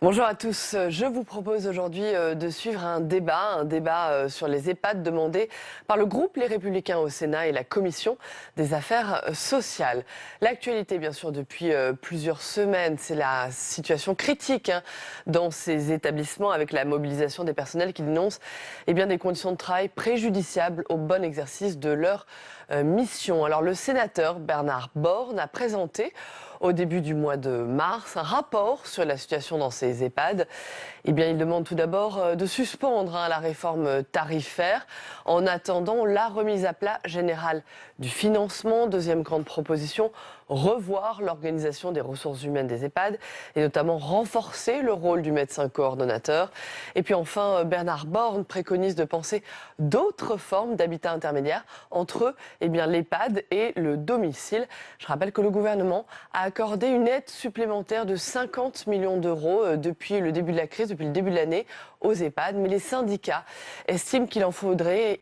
Bonjour à tous. Je vous propose aujourd'hui de suivre un débat sur les EHPAD demandé par le groupe Les Républicains au Sénat et la Commission des affaires sociales. L'actualité, bien sûr, depuis plusieurs semaines, c'est la situation critique dans ces établissements avec la mobilisation des personnels qui dénoncent des conditions de travail préjudiciables au bon exercice de leur mission. Alors le sénateur Bernard Borne a présenté au début du mois de mars un rapport sur la situation dans ces EHPAD. Il demande tout d'abord de suspendre la réforme tarifaire en attendant la remise à plat générale du financement. Deuxième grande proposition, revoir l'organisation des ressources humaines des EHPAD et notamment renforcer le rôle du médecin coordonnateur. Et puis enfin, Bernard Borne préconise de penser d'autres formes d'habitat intermédiaire entre l'EHPAD et le domicile. Je rappelle que le gouvernement a accordé une aide supplémentaire de 50 millions d'euros depuis le début de la crise, depuis le début de l'année aux EHPAD. Mais les syndicats estiment qu'il en faudrait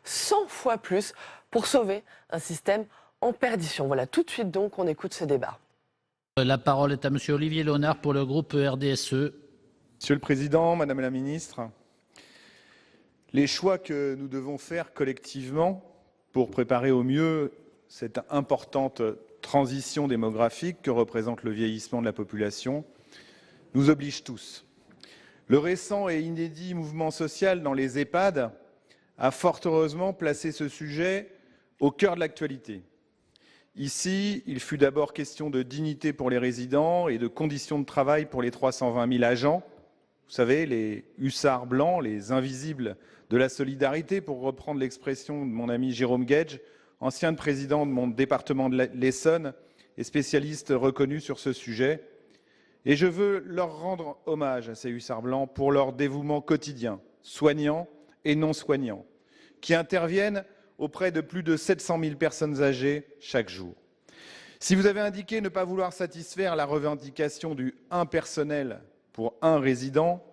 100 fois plus pour sauver un système en perdition. Voilà, tout de suite donc, on écoute ce débat. La parole est à monsieur Olivier Léonard pour le groupe RDSE. Monsieur le Président, Madame la Ministre, les choix que nous devons faire collectivement pour préparer au mieux cette importante transition démographique que représente le vieillissement de la population nous obligent tous. Le récent et inédit mouvement social dans les EHPAD a fort heureusement placé ce sujet au cœur de l'actualité. Ici, il fut d'abord question de dignité pour les résidents et de conditions de travail pour les 320 000 agents. Vous savez, les hussards blancs, les invisibles de la solidarité, pour reprendre l'expression de mon ami Jérôme Guedj, ancien président de mon département de l'Essonne et spécialiste reconnu sur ce sujet. Et je veux leur rendre hommage à ces hussards blancs pour leur dévouement quotidien, soignants et non soignants, qui interviennent auprès de plus de 700 000 personnes âgées chaque jour. Si vous avez indiqué ne pas vouloir satisfaire la revendication du 1 personnel pour 1 résident,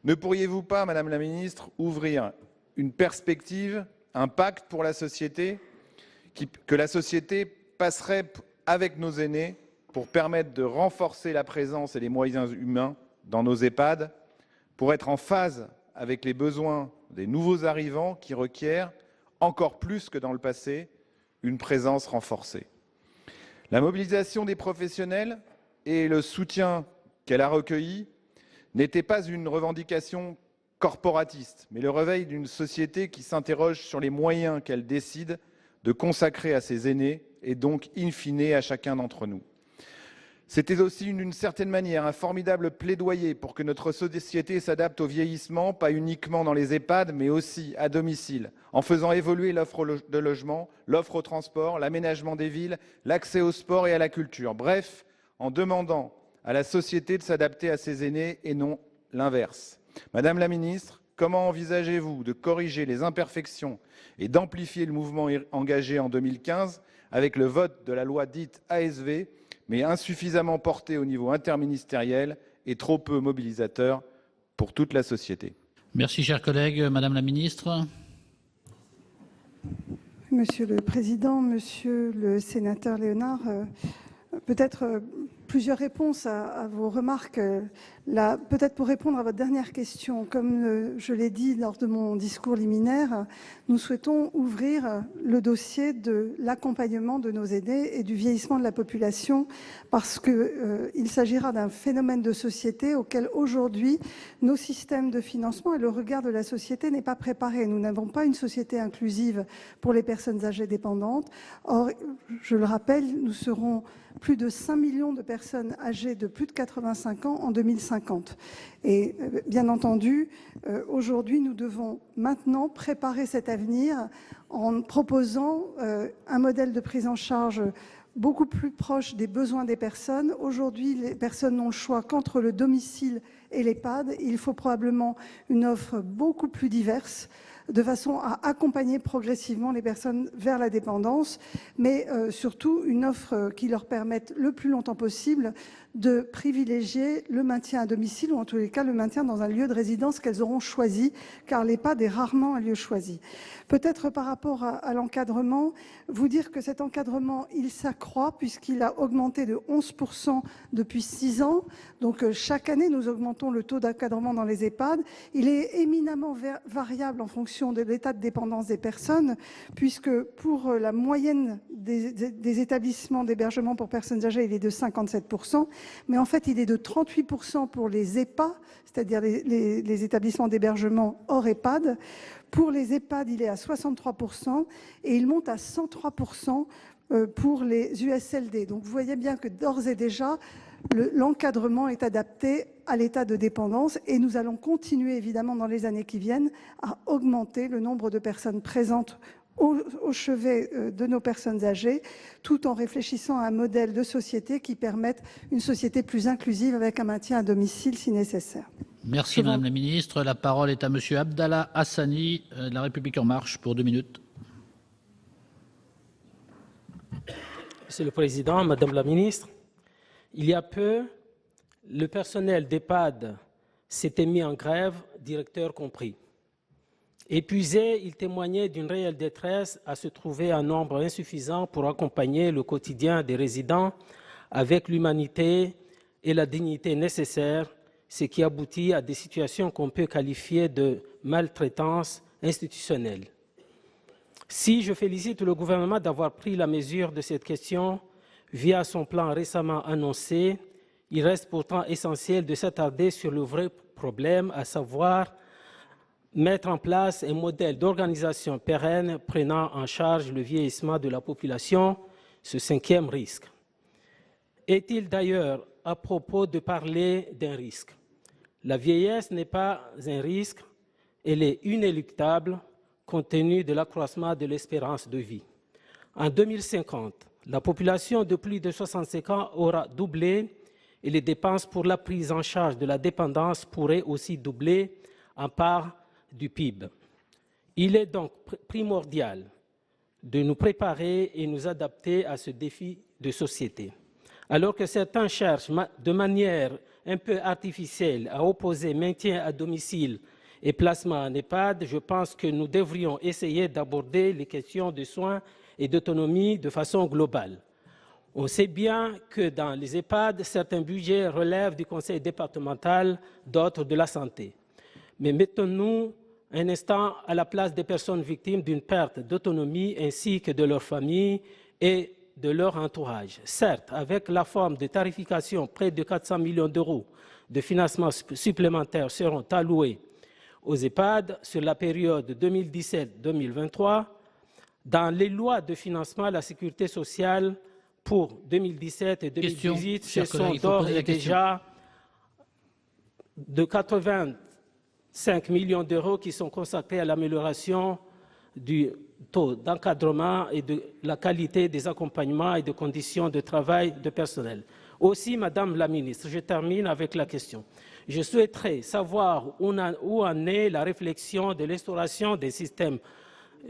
ne pourriez-vous pas, Madame la Ministre, ouvrir une perspective, un pacte pour la société, que la société passerait avec nos aînés pour permettre de renforcer la présence et les moyens humains dans nos EHPAD, pour être en phase avec les besoins des nouveaux arrivants qui requièrent, encore plus que dans le passé, une présence renforcée. La mobilisation des professionnels et le soutien qu'elle a recueilli n'était pas une revendication corporatiste, mais le réveil d'une société qui s'interroge sur les moyens qu'elle décide de consacrer à ses aînés et donc, in fine, à chacun d'entre nous. C'était aussi, d'une certaine manière, un formidable plaidoyer pour que notre société s'adapte au vieillissement, pas uniquement dans les EHPAD, mais aussi à domicile, en faisant évoluer l'offre de logement, l'offre au transport, l'aménagement des villes, l'accès au sport et à la culture. Bref, en demandant à la société de s'adapter à ses aînés et non l'inverse. Madame la Ministre, comment envisagez-vous de corriger les imperfections et d'amplifier le mouvement engagé en 2015 avec le vote de la loi dite ASV, mais insuffisamment porté au niveau interministériel et trop peu mobilisateur pour toute la société? Merci, chers collègues. Madame la Ministre. Monsieur le Président, Monsieur le Sénateur Léonard, peut-être plusieurs réponses à vos remarques. Peut-être pour répondre à votre dernière question, comme je l'ai dit lors de mon discours liminaire, nous souhaitons ouvrir le dossier de l'accompagnement de nos aînés et du vieillissement de la population parce qu'il s'agira d'un phénomène de société auquel aujourd'hui nos systèmes de financement et le regard de la société n'est pas préparé. Nous n'avons pas une société inclusive pour les personnes âgées dépendantes. Or, je le rappelle, nous serons plus de 5 millions de personnes âgées de plus de 85 ans en 2050. Et bien entendu, aujourd'hui, nous devons maintenant préparer cet avenir en proposant un modèle de prise en charge beaucoup plus proche des besoins des personnes. Aujourd'hui, les personnes n'ont le choix qu'entre le domicile et l'EHPAD. Il faut probablement une offre beaucoup plus diverse de façon à accompagner progressivement les personnes vers la dépendance, mais surtout une offre qui leur permette le plus longtemps possible de privilégier le maintien à domicile, ou en tous les cas le maintien dans un lieu de résidence qu'elles auront choisi, car l'EHPAD est rarement un lieu choisi. Peut-être par rapport à l'encadrement, vous dire que cet encadrement, il s'accroît puisqu'il a augmenté de 11% depuis 6 ans. Donc chaque année, nous augmentons le taux d'encadrement dans les EHPAD. Il est éminemment variable en fonction de l'état de dépendance des personnes, puisque pour la moyenne des établissements d'hébergement pour personnes âgées, il est de 57%, mais en fait, il est de 38% pour les EHPA, c'est-à-dire les établissements d'hébergement hors EHPAD. Pour les EHPAD, il est à 63% et il monte à 103% pour les USLD. Donc vous voyez bien que d'ores et déjà, l'encadrement est adapté à l'état de dépendance et nous allons continuer évidemment dans les années qui viennent à augmenter le nombre de personnes présentes au chevet de nos personnes âgées, tout en réfléchissant à un modèle de société qui permette une société plus inclusive avec un maintien à domicile si nécessaire. Merci Madame la Ministre. La parole est à Monsieur Abdallah Hassani, de La République En Marche, pour 2 minutes. Monsieur le Président, Madame la Ministre, il y a peu, le personnel d'EHPAD s'était mis en grève, directeur compris. Épuisé, il témoignait d'une réelle détresse à se trouver un nombre insuffisant pour accompagner le quotidien des résidents avec l'humanité et la dignité nécessaires, ce qui aboutit à des situations qu'on peut qualifier de maltraitance institutionnelle. Si je félicite le gouvernement d'avoir pris la mesure de cette question via son plan récemment annoncé, il reste pourtant essentiel de s'attarder sur le vrai problème, à savoir mettre en place un modèle d'organisation pérenne prenant en charge le vieillissement de la population, ce 5e risque. Est-il d'ailleurs à propos de parler d'un risque? La vieillesse n'est pas un risque, elle est inéluctable compte tenu de l'accroissement de l'espérance de vie. En 2050, la population de plus de 65 ans aura doublé et les dépenses pour la prise en charge de la dépendance pourraient aussi doubler en part du PIB. Il est donc primordial de nous préparer et nous adapter à ce défi de société. Alors que certains cherchent de manière un peu artificielle à opposer maintien à domicile et placement en EHPAD, je pense que nous devrions essayer d'aborder les questions de soins et d'autonomie de façon globale. On sait bien que dans les EHPAD, certains budgets relèvent du conseil départemental, d'autres de la santé. Mais mettons-nous un instant à la place des personnes victimes d'une perte d'autonomie ainsi que de leurs familles et de leur entourage. Certes, avec la forme de tarification, près de 400 millions d'euros de financements supplémentaires seront alloués aux EHPAD sur la période 2017-2023. Dans les lois de financement de la sécurité sociale pour 2017 et 2018, ce sont d'ores et déjà de 85 millions d'euros qui sont consacrés à l'amélioration du taux d'encadrement et de la qualité des accompagnements et des conditions de travail de personnel. Aussi, Madame la Ministre, je termine avec la question. Je souhaiterais savoir où en est la réflexion de l'instauration des systèmes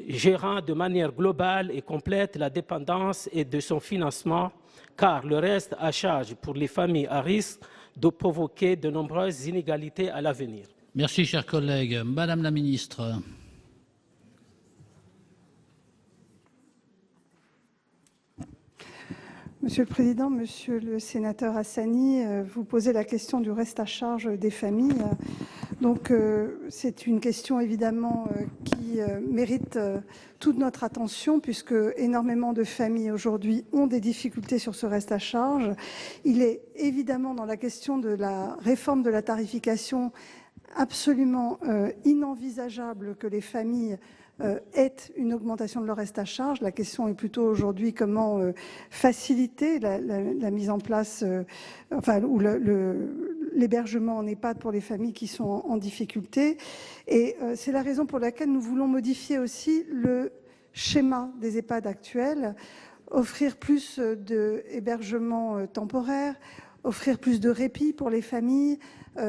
gérant de manière globale et complète la dépendance et de son financement, car le reste à charge pour les familles à risque de provoquer de nombreuses inégalités à l'avenir. Merci, chers collègues. Madame la Ministre. Monsieur le Président, Monsieur le Sénateur Hassani, vous posez la question du reste à charge des familles. Donc, c'est une question évidemment qui mérite toute notre attention puisque énormément de familles aujourd'hui ont des difficultés sur ce reste à charge. Il est évidemment dans la question de la réforme de la tarification absolument inenvisageable que les familles est une augmentation de leur reste à charge. La question est plutôt aujourd'hui comment faciliter la mise en place, ou l'hébergement en EHPAD pour les familles qui sont en difficulté. Et c'est la raison pour laquelle nous voulons modifier aussi le schéma des EHPAD actuels, offrir plus d'hébergement temporaire, offrir plus de répit pour les familles,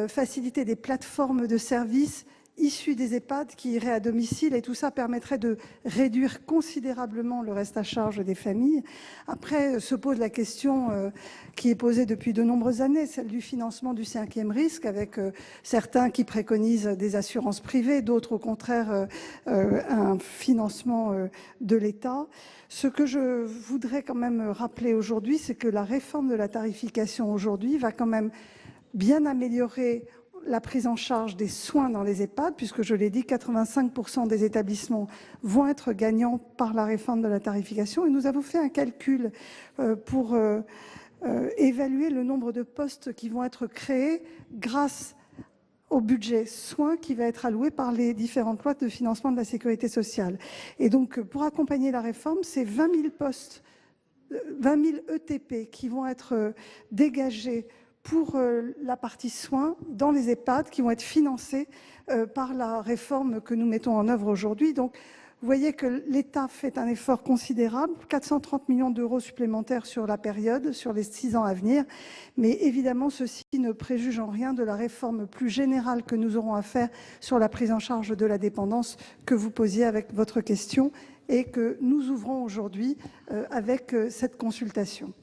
faciliter des plateformes de services, issus des EHPAD qui iraient à domicile, et tout ça permettrait de réduire considérablement le reste à charge des familles. Après, se pose la question qui est posée depuis de nombreuses années, celle du financement du 5e risque, avec certains qui préconisent des assurances privées, d'autres au contraire un financement de l'État. Ce que je voudrais quand même rappeler aujourd'hui, c'est que la réforme de la tarification aujourd'hui va quand même bien améliorer la prise en charge des soins dans les EHPAD, puisque je l'ai dit, 85% des établissements vont être gagnants par la réforme de la tarification. Et nous avons fait un calcul pour évaluer le nombre de postes qui vont être créés grâce au budget soins qui va être alloué par les différentes lois de financement de la sécurité sociale. Et donc, pour accompagner la réforme, c'est 20 000 postes, 20 000 ETP qui vont être dégagés pour la partie soins dans les EHPAD, qui vont être financés par la réforme que nous mettons en œuvre aujourd'hui. Donc, vous voyez que l'État fait un effort considérable, 430 millions d'euros supplémentaires sur la période, sur les 6 ans à venir. Mais évidemment, ceci ne préjuge en rien de la réforme plus générale que nous aurons à faire sur la prise en charge de la dépendance que vous posiez avec votre question et que nous ouvrons aujourd'hui avec cette consultation.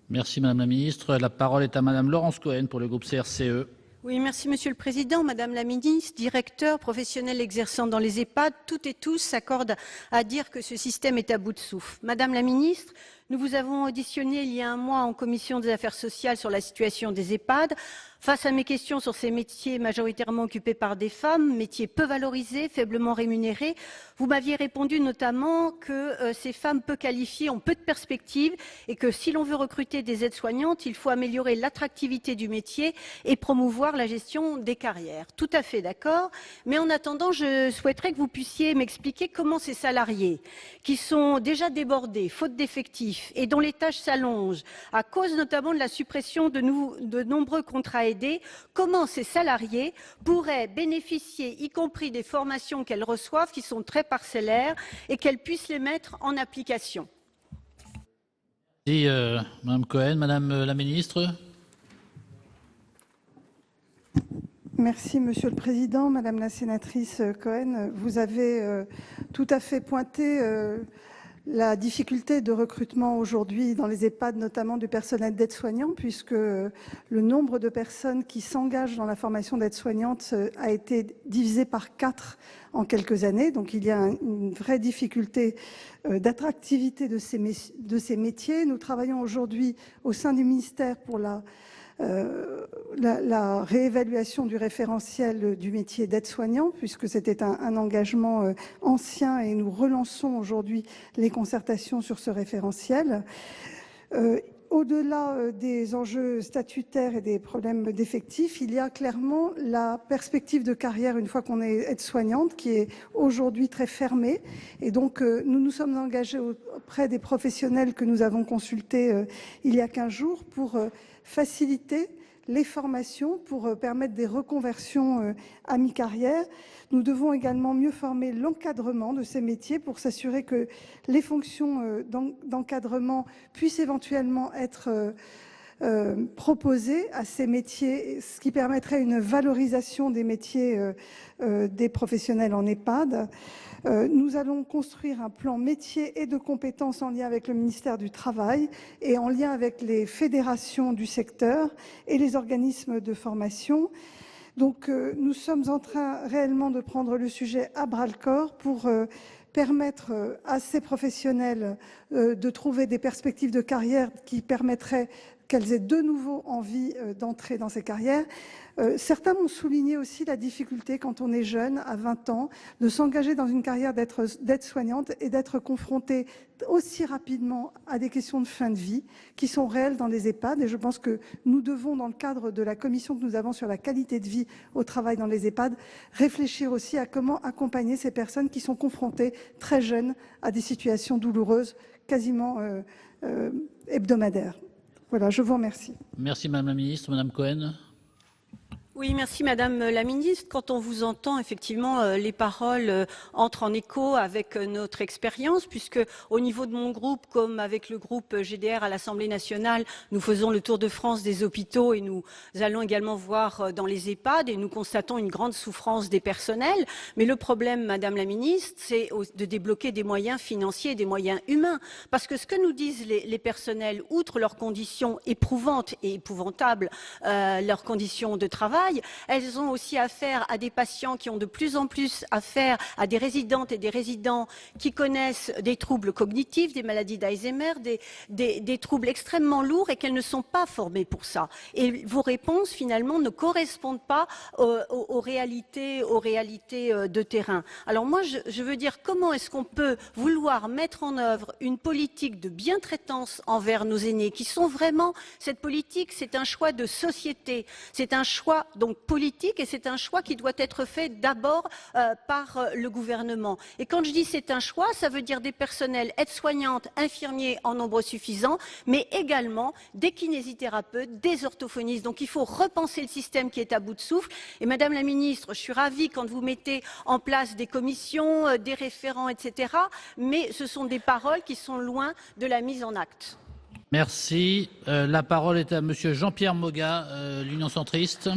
Merci Madame la Ministre. La parole est à Madame Laurence Cohen pour le groupe CRCE. Oui, merci Monsieur le Président. Madame la Ministre, directeur, professionnel exerçant dans les EHPAD, toutes et tous s'accordent à dire que ce système est à bout de souffle. Madame la Ministre, nous vous avons auditionné il y a un mois en commission des affaires sociales sur la situation des EHPAD. Face à mes questions sur ces métiers majoritairement occupés par des femmes, métiers peu valorisés, faiblement rémunérés, vous m'aviez répondu notamment que ces femmes peu qualifiées ont peu de perspectives et que si l'on veut recruter des aides-soignantes, il faut améliorer l'attractivité du métier et promouvoir la gestion des carrières. Tout à fait d'accord, mais en attendant, je souhaiterais que vous puissiez m'expliquer comment ces salariés qui sont déjà débordés, faute d'effectifs, et dont les tâches s'allongent, à cause notamment de la suppression de nombreux contrats aidés, comment ces salariés pourraient bénéficier, y compris des formations qu'elles reçoivent, qui sont très parcellaires, et qu'elles puissent les mettre en application. Merci Madame Cohen. Madame la Ministre. Merci Monsieur le Président. Madame la sénatrice Cohen, vous avez tout à fait pointé la difficulté de recrutement aujourd'hui dans les EHPAD, notamment du personnel d'aide-soignant, puisque le nombre de personnes qui s'engagent dans la formation d'aide-soignante a été divisé par 4 en quelques années. Donc il y a une vraie difficulté d'attractivité de ces métiers. Nous travaillons aujourd'hui au sein du ministère pour la réévaluation du référentiel du métier d'aide-soignant, puisque c'était un engagement ancien, et nous relançons aujourd'hui les concertations sur ce référentiel. Au-delà des enjeux statutaires et des problèmes d'effectifs, il y a clairement la perspective de carrière une fois qu'on est aide-soignante, qui est aujourd'hui très fermée. Et donc, nous nous sommes engagés auprès des professionnels que nous avons consultés il y a 15 jours pour faciliter les formations, pour permettre des reconversions à mi-carrière. Nous devons également mieux former l'encadrement de ces métiers pour s'assurer que les fonctions d'encadrement puissent éventuellement être proposées à ces métiers, ce qui permettrait une valorisation des métiers des professionnels en EHPAD. Nous allons construire un plan métier et de compétences en lien avec le ministère du Travail et en lien avec les fédérations du secteur et les organismes de formation. Donc nous sommes en train réellement de prendre le sujet à bras-le-corps pour permettre à ces professionnels de trouver des perspectives de carrière qui permettraient qu'elles aient de nouveau envie d'entrer dans ces carrières. Certains m'ont souligné aussi la difficulté, quand on est jeune, à 20 ans, de s'engager dans une carrière d'aide-soignante et d'être confronté aussi rapidement à des questions de fin de vie qui sont réelles dans les EHPAD. Et je pense que nous devons, dans le cadre de la commission que nous avons sur la qualité de vie au travail dans les EHPAD, réfléchir aussi à comment accompagner ces personnes qui sont confrontées très jeunes à des situations douloureuses, quasiment hebdomadaires. Voilà, je vous remercie. Merci Madame la Ministre. Madame Cohen. Oui, merci Madame la Ministre. Quand on vous entend, effectivement, les paroles entrent en écho avec notre expérience, puisque au niveau de mon groupe, comme avec le groupe GDR à l'Assemblée nationale, nous faisons le tour de France des hôpitaux et nous allons également voir dans les EHPAD et nous constatons une grande souffrance des personnels. Mais le problème, Madame la Ministre, c'est de débloquer des moyens financiers et des moyens humains. Parce que ce que nous disent les personnels, outre leurs conditions éprouvantes et épouvantables, leurs conditions de travail, elles ont aussi affaire à des patients qui ont de plus en plus affaire à des résidentes et des résidents qui connaissent des troubles cognitifs, des maladies d'Alzheimer, des troubles extrêmement lourds et qu'elles ne sont pas formées pour ça. Et vos réponses, finalement, ne correspondent pas aux réalités de terrain. Alors moi, je veux dire, comment est-ce qu'on peut vouloir mettre en œuvre une politique de bientraitance envers nos aînés, qui sont vraiment, cette politique, c'est un choix de société, c'est un choix donc politique et c'est un choix qui doit être fait d'abord par le gouvernement. Et quand je dis c'est un choix, ça veut dire des personnels aides-soignantes, infirmiers en nombre suffisant, mais également des kinésithérapeutes, des orthophonistes. Donc il faut repenser le système qui est à bout de souffle. Et Madame la Ministre, je suis ravie quand vous mettez en place des commissions, des référents, etc. Mais ce sont des paroles qui sont loin de la mise en acte. Merci. La parole est à Monsieur Jean-Pierre Moga, l'Union centriste.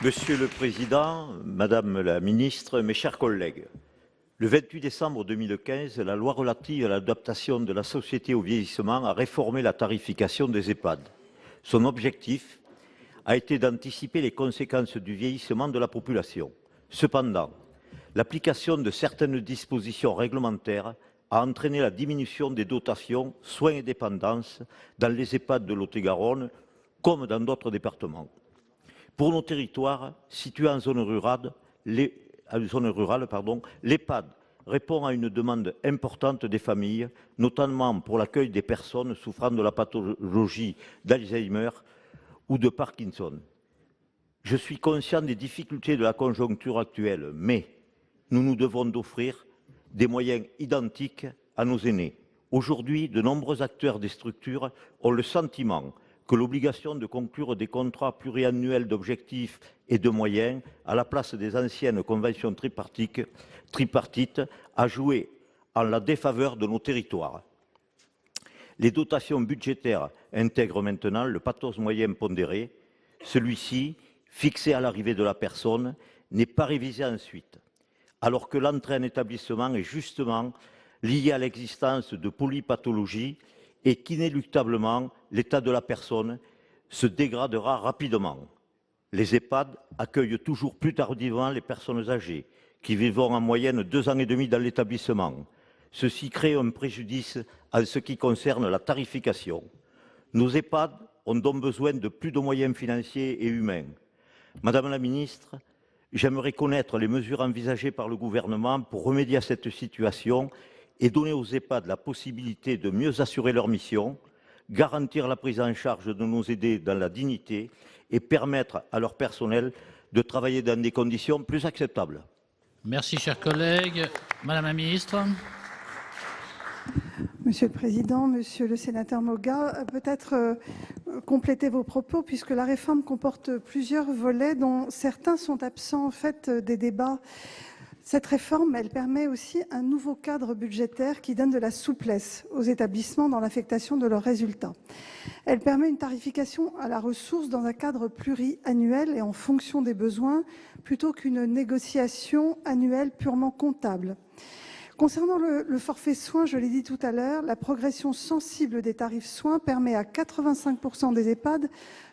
Monsieur le Président, Madame la Ministre, mes chers collègues, le 28 décembre 2015, la loi relative à l'adaptation de la société au vieillissement a réformé la tarification des EHPAD. Son objectif a été d'anticiper les conséquences du vieillissement de la population. Cependant, l'application de certaines dispositions réglementaires a entraîné la diminution des dotations soins et dépendance dans les EHPAD de Lot-et-Garonne comme dans d'autres départements. Pour nos territoires situés en zone rurale, l'EHPAD répond à une demande importante des familles, notamment pour l'accueil des personnes souffrant de la pathologie d'Alzheimer ou de Parkinson. Je suis conscient des difficultés de la conjoncture actuelle, mais nous nous devons d'offrir des moyens identiques à nos aînés. Aujourd'hui, de nombreux acteurs des structures ont le sentiment que l'obligation de conclure des contrats pluriannuels d'objectifs et de moyens, à la place des anciennes conventions tripartites, a joué en la défaveur de nos territoires. Les dotations budgétaires intègrent maintenant le pathos moyen pondéré. Celui-ci, fixé à l'arrivée de la personne, n'est pas révisé ensuite, alors que l'entrée en établissement est justement liée à l'existence de polypathologies et qu'inéluctablement, l'état de la personne se dégradera rapidement. Les EHPAD accueillent toujours plus tardivement les personnes âgées, qui vivront en moyenne 2 ans et demi dans l'établissement. Ceci crée un préjudice en ce qui concerne la tarification. Nos EHPAD ont donc besoin de plus de moyens financiers et humains. Madame la Ministre, j'aimerais connaître les mesures envisagées par le gouvernement pour remédier à cette situation et donner aux EHPAD la possibilité de mieux assurer leur mission, garantir la prise en charge de nos aînés dans la dignité et permettre à leur personnel de travailler dans des conditions plus acceptables. Merci, chers collègues. Madame la Ministre. Monsieur le Président, Monsieur le Sénateur Moga, peut-être compléter vos propos, puisque la réforme comporte plusieurs volets dont certains sont absents en fait des débats. Cette réforme, elle permet aussi un nouveau cadre budgétaire qui donne de la souplesse aux établissements dans l'affectation de leurs résultats. Elle permet une tarification à la ressource dans un cadre pluriannuel et en fonction des besoins, plutôt qu'une négociation annuelle purement comptable. Concernant le forfait soins, je l'ai dit tout à l'heure, la progression sensible des tarifs soins permet à 85% des EHPAD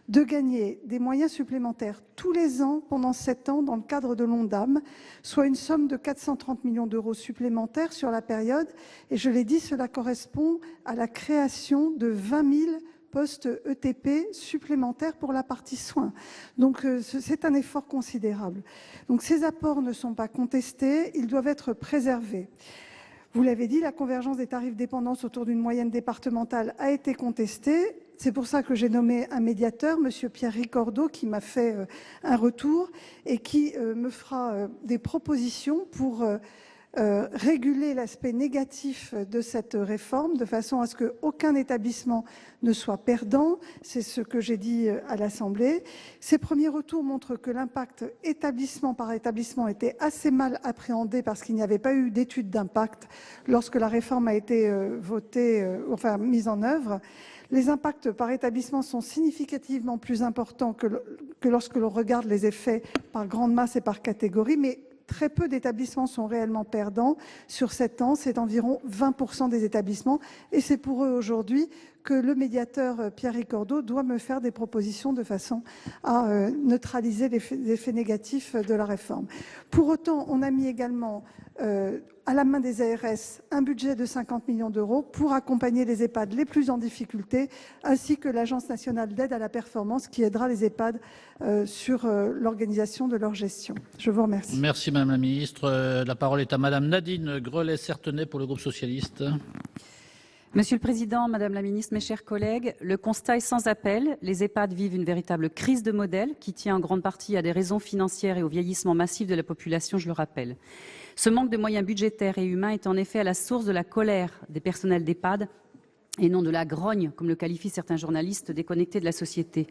de gagner des moyens supplémentaires tous les ans pendant 7 ans dans le cadre de l'ONDAM, soit une somme de 430 millions d'euros supplémentaires sur la période. Et je l'ai dit, cela correspond à la création de 20 000 postes ETP supplémentaires pour la partie soins. Donc c'est un effort considérable. Donc ces apports ne sont pas contestés, ils doivent être préservés. Vous l'avez dit, la convergence des tarifs dépendance autour d'une moyenne départementale a été contestée. C'est pour ça que j'ai nommé un médiateur, M. Pierre Ricordeau, qui m'a fait un retour et qui me fera des propositions pour réguler l'aspect négatif de cette réforme de façon à ce qu'aucun établissement ne soit perdant. C'est ce que j'ai dit à l'Assemblée. Ces premiers retours montrent que l'impact établissement par établissement était assez mal appréhendé parce qu'il n'y avait pas eu d'étude d'impact lorsque la réforme a été mise en œuvre. Les impacts par établissement sont significativement plus importants que lorsque l'on regarde les effets par grande masse et par catégorie, mais très peu d'établissements sont réellement perdants. Sur 7 ans, c'est environ 20% des établissements. Et c'est pour eux aujourd'hui que le médiateur Pierre Ricordeau doit me faire des propositions de façon à neutraliser les effets négatifs de la réforme. Pour autant, on a mis également à la main des ARS un budget de 50 millions d'euros pour accompagner les EHPAD les plus en difficulté, ainsi que l'Agence nationale d'aide à la performance qui aidera les EHPAD sur l'organisation de leur gestion. Je vous remercie. Merci Madame la Ministre. La parole est à Madame Nadine Grelet-Certenais pour le groupe socialiste. Monsieur le Président, Madame la Ministre, mes chers collègues, le constat est sans appel. Les EHPAD vivent une véritable crise de modèle qui tient en grande partie à des raisons financières et au vieillissement massif de la population, je le rappelle. Ce manque de moyens budgétaires et humains est en effet à la source de la colère des personnels d'EHPAD et non de la grogne, comme le qualifient certains journalistes déconnectés de la société.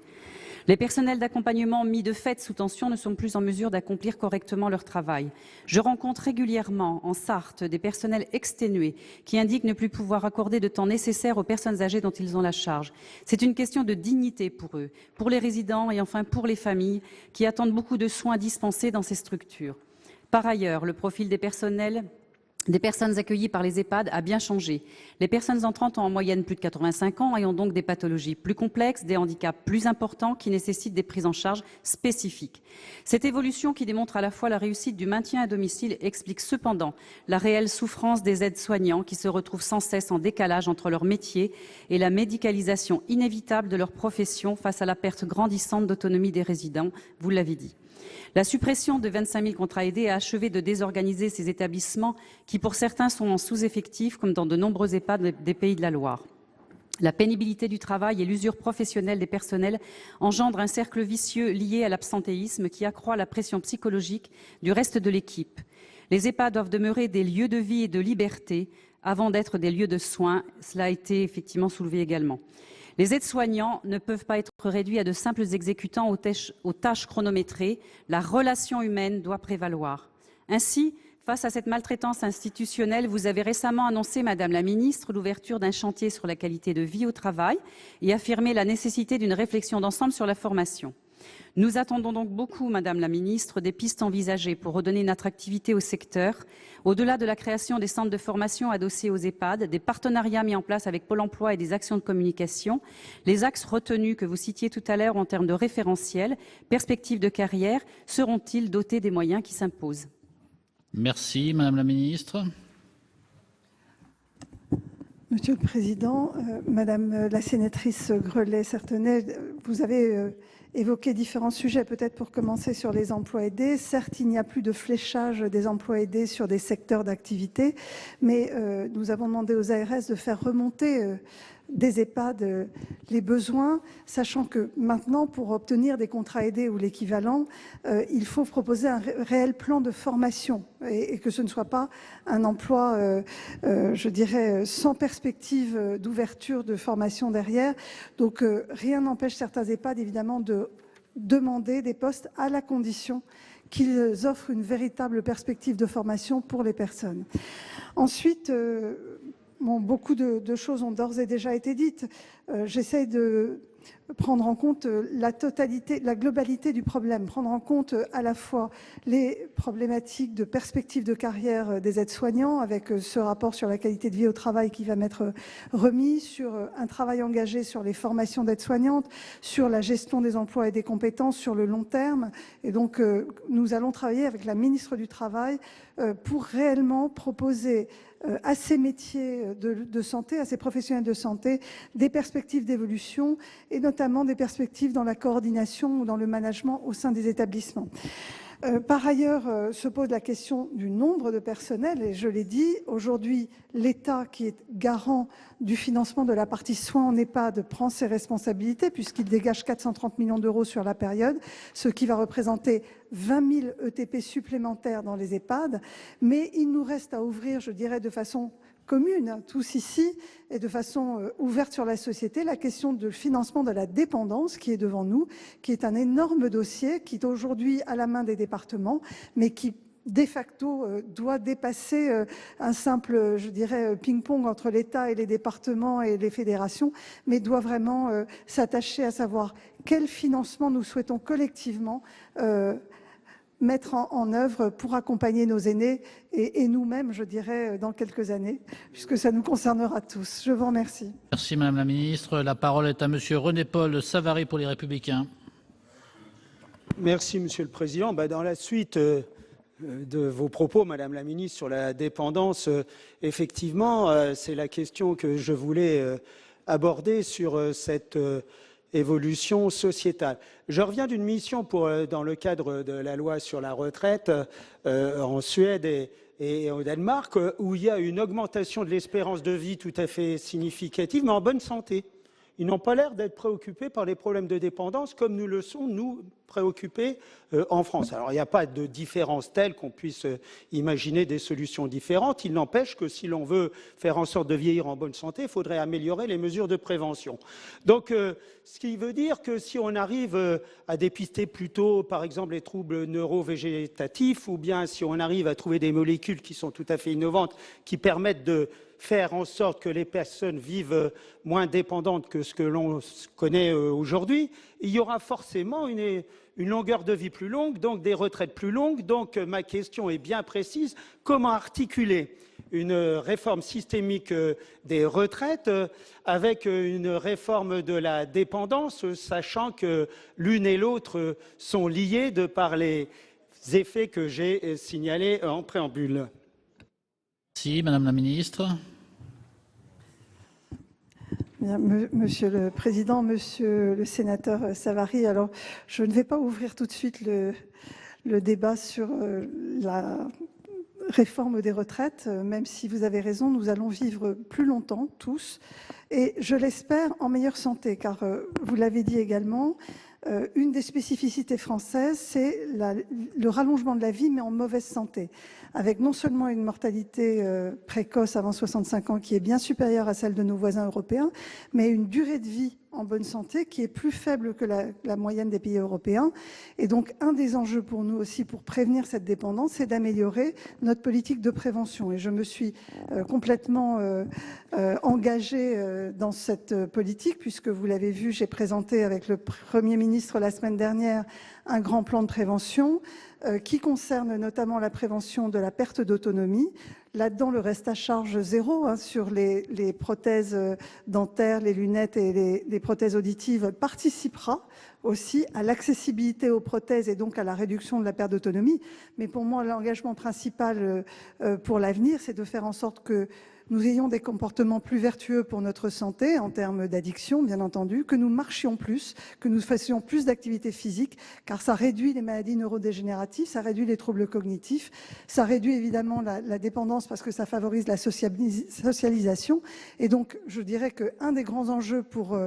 Les personnels d'accompagnement mis de fait sous tension ne sont plus en mesure d'accomplir correctement leur travail. Je rencontre régulièrement en Sarthe des personnels exténués qui indiquent ne plus pouvoir accorder de temps nécessaire aux personnes âgées dont ils ont la charge. C'est une question de dignité pour eux, pour les résidents et enfin pour les familles qui attendent beaucoup de soins dispensés dans ces structures. Par ailleurs, le profil des personnes accueillies par les EHPAD a bien changé. Les personnes entrantes ont en moyenne plus de 85 ans et ont donc des pathologies plus complexes, des handicaps plus importants qui nécessitent des prises en charge spécifiques. Cette évolution qui démontre à la fois la réussite du maintien à domicile explique cependant la réelle souffrance des aides-soignants qui se retrouvent sans cesse en décalage entre leur métier et la médicalisation inévitable de leur profession face à la perte grandissante d'autonomie des résidents, vous l'avez dit. La suppression de 25 000 contrats aidés a achevé de désorganiser ces établissements qui, pour certains, sont en sous-effectif, comme dans de nombreux EHPAD des Pays de la Loire. La pénibilité du travail et l'usure professionnelle des personnels engendrent un cercle vicieux lié à l'absentéisme qui accroît la pression psychologique du reste de l'équipe. Les EHPAD doivent demeurer des lieux de vie et de liberté avant d'être des lieux de soins. Cela a été effectivement soulevé également. Les aides-soignants ne peuvent pas être réduits à de simples exécutants aux tâches chronométrées. La relation humaine doit prévaloir. Ainsi, face à cette maltraitance institutionnelle, vous avez récemment annoncé, Madame la Ministre, l'ouverture d'un chantier sur la qualité de vie au travail et affirmé la nécessité d'une réflexion d'ensemble sur la formation. Nous attendons donc beaucoup, Madame la Ministre, des pistes envisagées pour redonner une attractivité au secteur, au-delà de la création des centres de formation adossés aux EHPAD, des partenariats mis en place avec Pôle emploi et des actions de communication, les axes retenus que vous citiez tout à l'heure en termes de référentiel, perspectives de carrière, seront-ils dotés des moyens qui s'imposent? Merci, Madame la Ministre. Monsieur le Président, Madame la sénatrice Grelet-Certenais, vous avez évoqué différents sujets, peut-être pour commencer sur les emplois aidés. Certes, il n'y a plus de fléchage des emplois aidés sur des secteurs d'activité, mais nous avons demandé aux ARS de faire remonter des EHPAD les besoins, sachant que maintenant, pour obtenir des contrats aidés ou l'équivalent, il faut proposer un réel plan de formation et que ce ne soit pas un emploi, je dirais, sans perspective d'ouverture de formation derrière. Donc, rien n'empêche certains EHPAD, évidemment, de demander des postes à la condition qu'ils offrent une véritable perspective de formation pour les personnes. Ensuite, beaucoup de choses ont d'ores et déjà été dites. J'essaie de prendre en compte la totalité, la globalité du problème, prendre en compte à la fois les problématiques de perspective de carrière des aides-soignants avec ce rapport sur la qualité de vie au travail qui va m'être remis, sur un travail engagé sur les formations d'aides-soignantes, sur la gestion des emplois et des compétences sur le long terme. Et donc, nous allons travailler avec la ministre du Travail pour réellement proposer à ces métiers de santé, à ces professionnels de santé, des perspectives d'évolution et notamment des perspectives dans la coordination ou dans le management au sein des établissements. Par ailleurs, se pose la question du nombre de personnels, et je l'ai dit, aujourd'hui, l'État, qui est garant du financement de la partie soins en EHPAD, prend ses responsabilités, puisqu'il dégage 430 millions d'euros sur la période, ce qui va représenter 20 000 ETP supplémentaires dans les EHPAD. Mais il nous reste à ouvrir, je dirais, de façon commune, tous ici, et de façon ouverte sur la société, la question du financement de la dépendance qui est devant nous, qui est un énorme dossier, qui est aujourd'hui à la main des départements, mais qui, de facto, doit dépasser un simple, je dirais, ping-pong entre l'État et les départements et les fédérations, mais doit vraiment s'attacher à savoir quel financement nous souhaitons collectivement mettre en œuvre pour accompagner nos aînés et nous-mêmes, je dirais, dans quelques années, puisque ça nous concernera tous. Je vous remercie. Merci Madame la Ministre. La parole est à Monsieur René-Paul Savary pour les Républicains. Merci Monsieur le Président. Dans la suite de vos propos, Madame la Ministre, sur la dépendance, effectivement, c'est la question que je voulais aborder sur cette évolution sociétale. Je reviens d'une mission dans le cadre de la loi sur la retraite en Suède et au Danemark, où il y a une augmentation de l'espérance de vie tout à fait significative, mais en bonne santé. Ils n'ont pas l'air d'être préoccupés par les problèmes de dépendance comme nous le sommes, nous, préoccupés en France. Alors, il n'y a pas de différence telle qu'on puisse imaginer des solutions différentes. Il n'empêche que si l'on veut faire en sorte de vieillir en bonne santé, il faudrait améliorer les mesures de prévention. Donc, ce qui veut dire que si on arrive à dépister plus tôt, par exemple, les troubles neurovégétatifs, ou bien si on arrive à trouver des molécules qui sont tout à fait innovantes, qui permettent de faire en sorte que les personnes vivent moins dépendantes que ce que l'on connaît aujourd'hui, il y aura forcément une longueur de vie plus longue, donc des retraites plus longues. Donc ma question est bien précise. Comment articuler une réforme systémique des retraites avec une réforme de la dépendance, sachant que l'une et l'autre sont liées de par les effets que j'ai signalés en préambule? Merci, Madame la Ministre. Bien, Monsieur le Président, Monsieur le Sénateur Savary, alors je ne vais pas ouvrir tout de suite le débat sur la réforme des retraites, même si vous avez raison, nous allons vivre plus longtemps tous, et je l'espère en meilleure santé, car vous l'avez dit également, une des spécificités françaises, c'est le rallongement de la vie, mais en mauvaise santé, avec non seulement une mortalité précoce avant 65 ans qui est bien supérieure à celle de nos voisins européens, mais une durée de vie en bonne santé qui est plus faible que la moyenne des pays européens. Et donc, un des enjeux pour nous aussi, pour prévenir cette dépendance, c'est d'améliorer notre politique de prévention. Et je me suis complètement engagée dans cette politique, puisque vous l'avez vu, j'ai présenté avec le Premier ministre la semaine dernière un grand plan de prévention qui concerne notamment la prévention de la perte d'autonomie. Là-dedans, le reste à charge zéro sur les prothèses dentaires, les lunettes et les prothèses auditives participera aussi à l'accessibilité aux prothèses et donc à la réduction de la perte d'autonomie. Mais pour moi, l'engagement principal pour l'avenir, c'est de faire en sorte que nous ayons des comportements plus vertueux pour notre santé, en termes d'addiction, bien entendu, que nous marchions plus, que nous fassions plus d'activité physique, car ça réduit les maladies neurodégénératives, ça réduit les troubles cognitifs, ça réduit évidemment la dépendance parce que ça favorise la socialisation. Et donc, je dirais qu'un des grands enjeux pour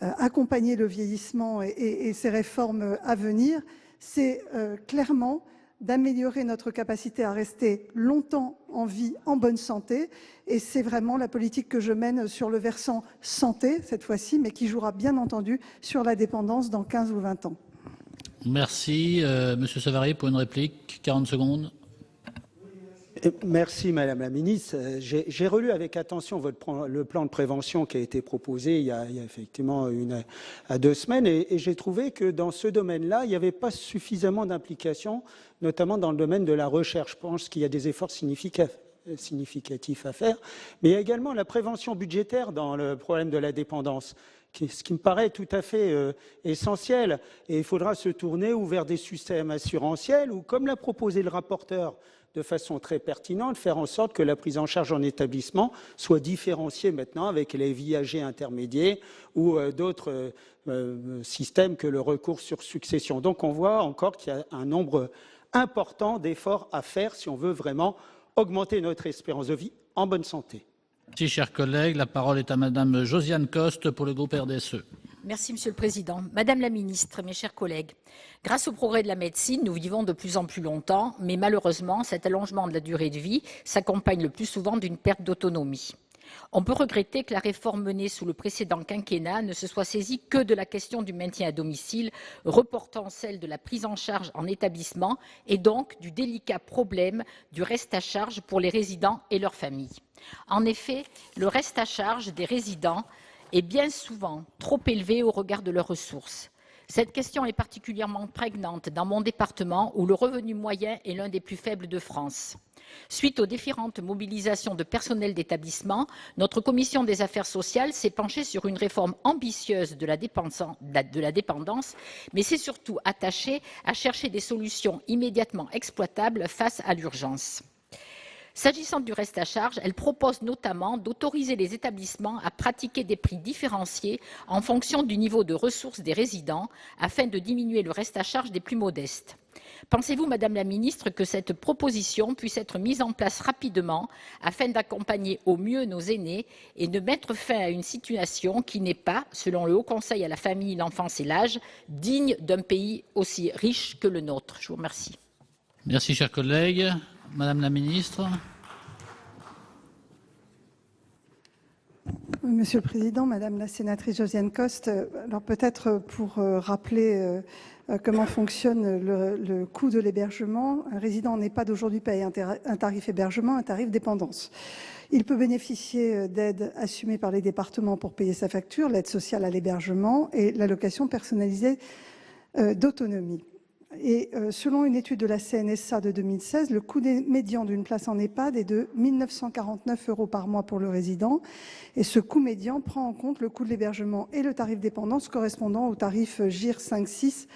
accompagner le vieillissement et ces réformes à venir, c'est clairement d'améliorer notre capacité à rester longtemps en vie, en bonne santé. Et c'est vraiment la politique que je mène sur le versant santé, cette fois-ci, mais qui jouera bien entendu sur la dépendance dans 15 ou 20 ans. Merci. Monsieur Savary, pour une réplique, 40 secondes. Merci Madame la Ministre. J'ai relu avec attention le plan de prévention qui a été proposé il y a effectivement 1 à 2 semaines et j'ai trouvé que dans ce domaine-là, il n'y avait pas suffisamment d'implication, notamment dans le domaine de la recherche. Je pense qu'il y a des efforts significatifs à faire, mais il y a également la prévention budgétaire dans le problème de la dépendance, ce qui me paraît tout à fait essentiel. Et il faudra se tourner vers des systèmes assurantiels ou, comme l'a proposé le rapporteur, de façon très pertinente, faire en sorte que la prise en charge en établissement soit différenciée maintenant avec les viagers intermédiaires ou d'autres systèmes que le recours sur succession. Donc on voit encore qu'il y a un nombre important d'efforts à faire si on veut vraiment augmenter notre espérance de vie en bonne santé. Merci, chers collègues. La parole est à Madame Josiane Costes pour le groupe RDSE. Merci, Monsieur le Président. Madame la Ministre, mes chers collègues, grâce au progrès de la médecine, nous vivons de plus en plus longtemps, mais malheureusement, cet allongement de la durée de vie s'accompagne le plus souvent d'une perte d'autonomie. On peut regretter que la réforme menée sous le précédent quinquennat ne se soit saisie que de la question du maintien à domicile, reportant celle de la prise en charge en établissement et donc du délicat problème du reste à charge pour les résidents et leurs familles. En effet, le reste à charge des résidents est bien souvent trop élevé au regard de leurs ressources. Cette question est particulièrement prégnante dans mon département où le revenu moyen est l'un des plus faibles de France. Suite aux différentes mobilisations de personnel d'établissement, notre commission des affaires sociales s'est penchée sur une réforme ambitieuse de la dépendance, mais s'est surtout attachée à chercher des solutions immédiatement exploitables face à l'urgence. S'agissant du reste à charge, elle propose notamment d'autoriser les établissements à pratiquer des prix différenciés en fonction du niveau de ressources des résidents afin de diminuer le reste à charge des plus modestes. Pensez-vous, Madame la Ministre, que cette proposition puisse être mise en place rapidement afin d'accompagner au mieux nos aînés et de mettre fin à une situation qui n'est pas, selon le Haut Conseil à la famille, l'enfance et l'âge, digne d'un pays aussi riche que le nôtre? Je vous remercie. Merci, chers collègues. Madame la Ministre. Monsieur le Président, Madame la sénatrice Josiane Costes, alors peut-être pour rappeler comment fonctionne le coût de l'hébergement, un résident en EHPAD aujourd'hui paye un tarif hébergement, un tarif dépendance. Il peut bénéficier d'aides assumées par les départements pour payer sa facture, l'aide sociale à l'hébergement et l'allocation personnalisée d'autonomie. Et selon une étude de la CNSA de 2016, le coût médian d'une place en EHPAD est de 1 949 € par mois pour le résident. Et ce coût médian prend en compte le coût de l'hébergement et le tarif dépendance correspondant au tarif GIR 5-6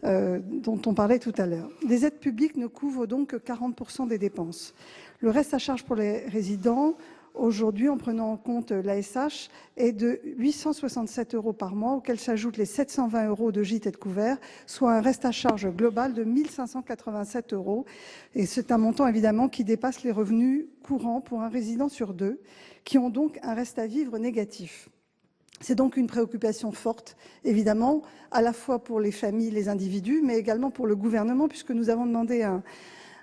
dont on parlait tout à l'heure. Les aides publiques ne couvrent donc que 40% des dépenses. Le reste à charge pour les résidents, aujourd'hui, en prenant en compte l'ASH, est de 867 € par mois, auxquels s'ajoutent les 720 € de gîte et de couvert, soit un reste à charge global de 1 587 €. Et c'est un montant, évidemment, qui dépasse les revenus courants pour un résident sur deux, qui ont donc un reste à vivre négatif. C'est donc une préoccupation forte, évidemment, à la fois pour les familles, les individus, mais également pour le gouvernement, puisque nous avons demandé un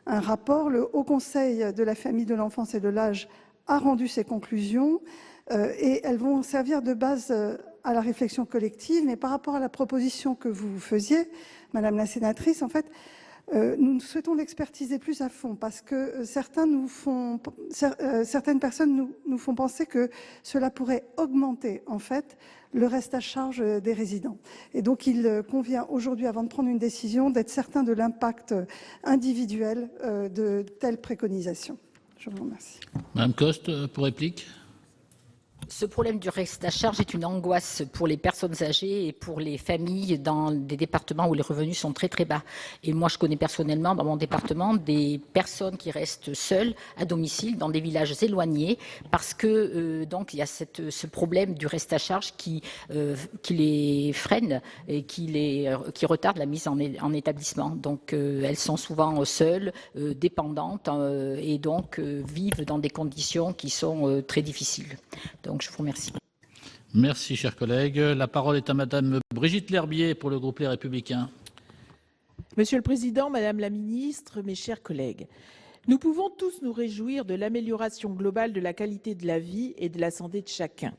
rapport. Le Haut Conseil de la famille, de l'enfance et de l'âge a rendu ses conclusions et elles vont servir de base à la réflexion collective. Mais par rapport à la proposition que vous faisiez, Madame la sénatrice, en fait, nous souhaitons l'expertiser plus à fond parce que certaines personnes nous font penser que cela pourrait augmenter en fait le reste à charge des résidents. Et donc il convient aujourd'hui, avant de prendre une décision, d'être certain de l'impact individuel de telles préconisations. Je vous remercie. Madame Coste, pour réplique. Ce problème du reste à charge est une angoisse pour les personnes âgées et pour les familles dans des départements où les revenus sont très très bas. Et moi, je connais personnellement dans mon département des personnes qui restent seules à domicile dans des villages éloignés parce que donc il y a ce problème du reste à charge qui les freine et qui retarde la mise en établissement. Donc elles sont souvent seules, dépendantes et donc vivent dans des conditions qui sont très difficiles. Donc, je vous remercie. Merci, chers collègues. La parole est à Madame Brigitte Lherbier pour le groupe Les Républicains. Monsieur le Président, Madame la Ministre, mes chers collègues, nous pouvons tous nous réjouir de l'amélioration globale de la qualité de la vie et de la santé de chacun.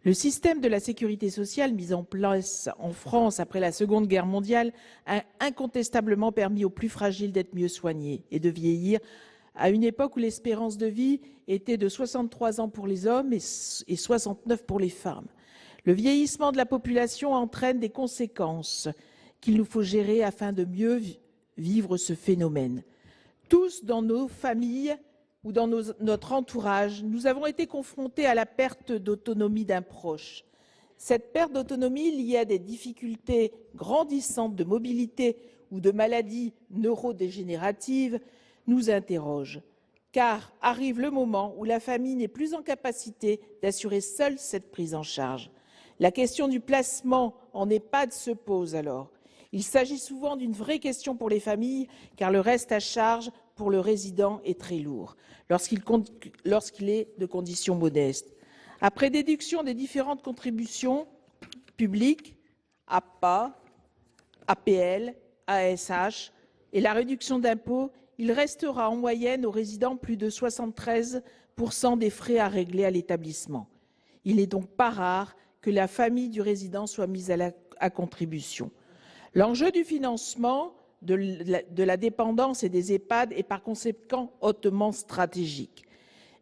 Le système de la sécurité sociale mis en place en France après la Seconde Guerre mondiale a incontestablement permis aux plus fragiles d'être mieux soignés et de vieillir à une époque où l'espérance de vie était de 63 ans pour les hommes et 69 pour les femmes. Le vieillissement de la population entraîne des conséquences qu'il nous faut gérer afin de mieux vivre ce phénomène. Tous dans nos familles ou dans notre entourage, nous avons été confrontés à la perte d'autonomie d'un proche. Cette perte d'autonomie liée à des difficultés grandissantes de mobilité ou de maladies neurodégénératives nous interroge, car arrive le moment où la famille n'est plus en capacité d'assurer seule cette prise en charge. La question du placement en EHPAD se pose alors. Il s'agit souvent d'une vraie question pour les familles, car le reste à charge pour le résident est très lourd, lorsqu'il est de conditions modestes. Après déduction des différentes contributions publiques, APA, APL, ASH et la réduction d'impôts, il restera en moyenne aux résidents plus de 73% des frais à régler à l'établissement. Il n'est donc pas rare que la famille du résident soit mise à contribution. L'enjeu du financement de la dépendance et des EHPAD est par conséquent hautement stratégique.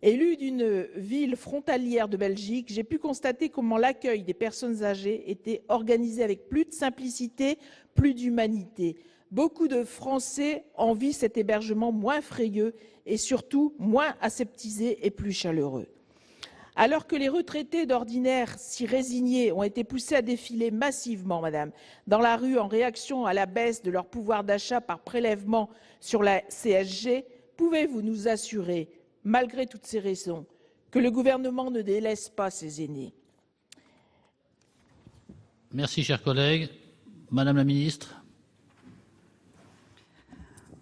Élu d'une ville frontalière de Belgique, j'ai pu constater comment l'accueil des personnes âgées était organisé avec plus de simplicité, plus d'humanité. Beaucoup de Français envient cet hébergement moins frayeux et surtout moins aseptisé et plus chaleureux. Alors que les retraités d'ordinaire si résignés ont été poussés à défiler massivement, madame, dans la rue en réaction à la baisse de leur pouvoir d'achat par prélèvement sur la CSG, pouvez-vous nous assurer, malgré toutes ces raisons, que le gouvernement ne délaisse pas ses aînés? Merci, cher collègue. Madame la ministre.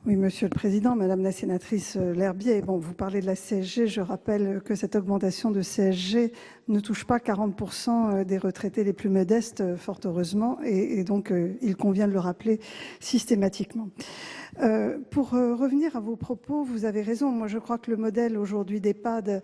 Oui, Monsieur le Président, Madame la sénatrice Lherbier, bon, vous parlez de la CSG. Je rappelle que cette augmentation de CSG ne touche pas 40% des retraités les plus modestes, fort heureusement, et donc il convient de le rappeler systématiquement. Pour revenir à vos propos, vous avez raison. Moi, je crois que le modèle aujourd'hui d'EHPAD,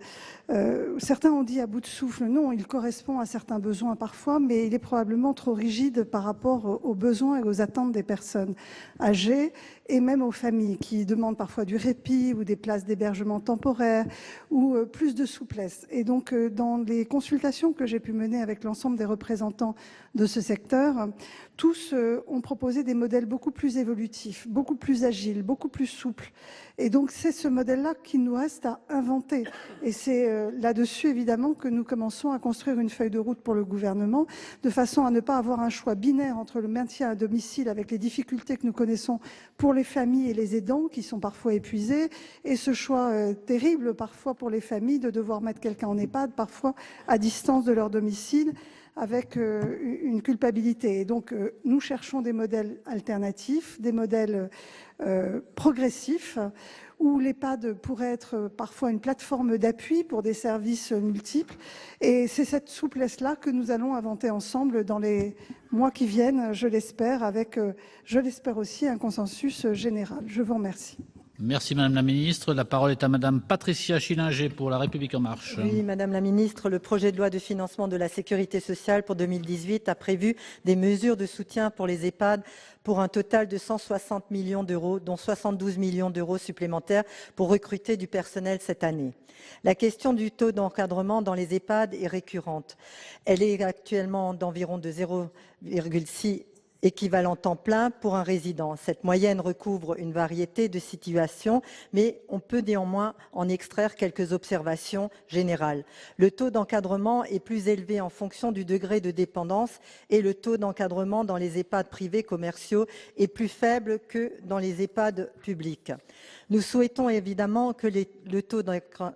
certains ont dit à bout de souffle. Non, il correspond à certains besoins parfois, mais il est probablement trop rigide par rapport aux besoins et aux attentes des personnes âgées et même aux familles qui demandent parfois du répit ou des places d'hébergement temporaire ou plus de souplesse. Et donc, dans les consultations que j'ai pu mener avec l'ensemble des représentants de ce secteur, tous ont proposé des modèles beaucoup plus évolutifs, beaucoup plus agiles, beaucoup plus souples. Et donc, c'est ce modèle-là qu'il nous reste à inventer. Et c'est là-dessus, évidemment, que nous commençons à construire une feuille de route pour le gouvernement, de façon à ne pas avoir un choix binaire entre le maintien à domicile, avec les difficultés que nous connaissons pour les familles et les aidants, qui sont parfois épuisés, et ce choix terrible, parfois, pour les familles, de devoir mettre quelqu'un en EHPAD, parfois à distance de leur domicile, avec une culpabilité. Et donc, nous cherchons des modèles alternatifs, des modèles progressifs, où l'EHPAD pourrait être parfois une plateforme d'appui pour des services multiples. Et c'est cette souplesse-là que nous allons inventer ensemble dans les mois qui viennent, je l'espère, avec, je l'espère aussi, un consensus général. Je vous remercie. Merci Madame la Ministre. La parole est à Madame Patricia Schillinger pour La République En Marche. Oui, Madame la Ministre, le projet de loi de financement de la sécurité sociale pour 2018 a prévu des mesures de soutien pour les EHPAD pour un total de 160 millions d'euros, dont 72 millions d'euros supplémentaires pour recruter du personnel cette année. La question du taux d'encadrement dans les EHPAD est récurrente. Elle est actuellement d'environ de 0,6 équivalent temps plein pour un résident. Cette moyenne recouvre une variété de situations, mais on peut néanmoins en extraire quelques observations générales. Le taux d'encadrement est plus élevé en fonction du degré de dépendance et le taux d'encadrement dans les EHPAD privés commerciaux est plus faible que dans les EHPAD publics. Nous souhaitons évidemment que le taux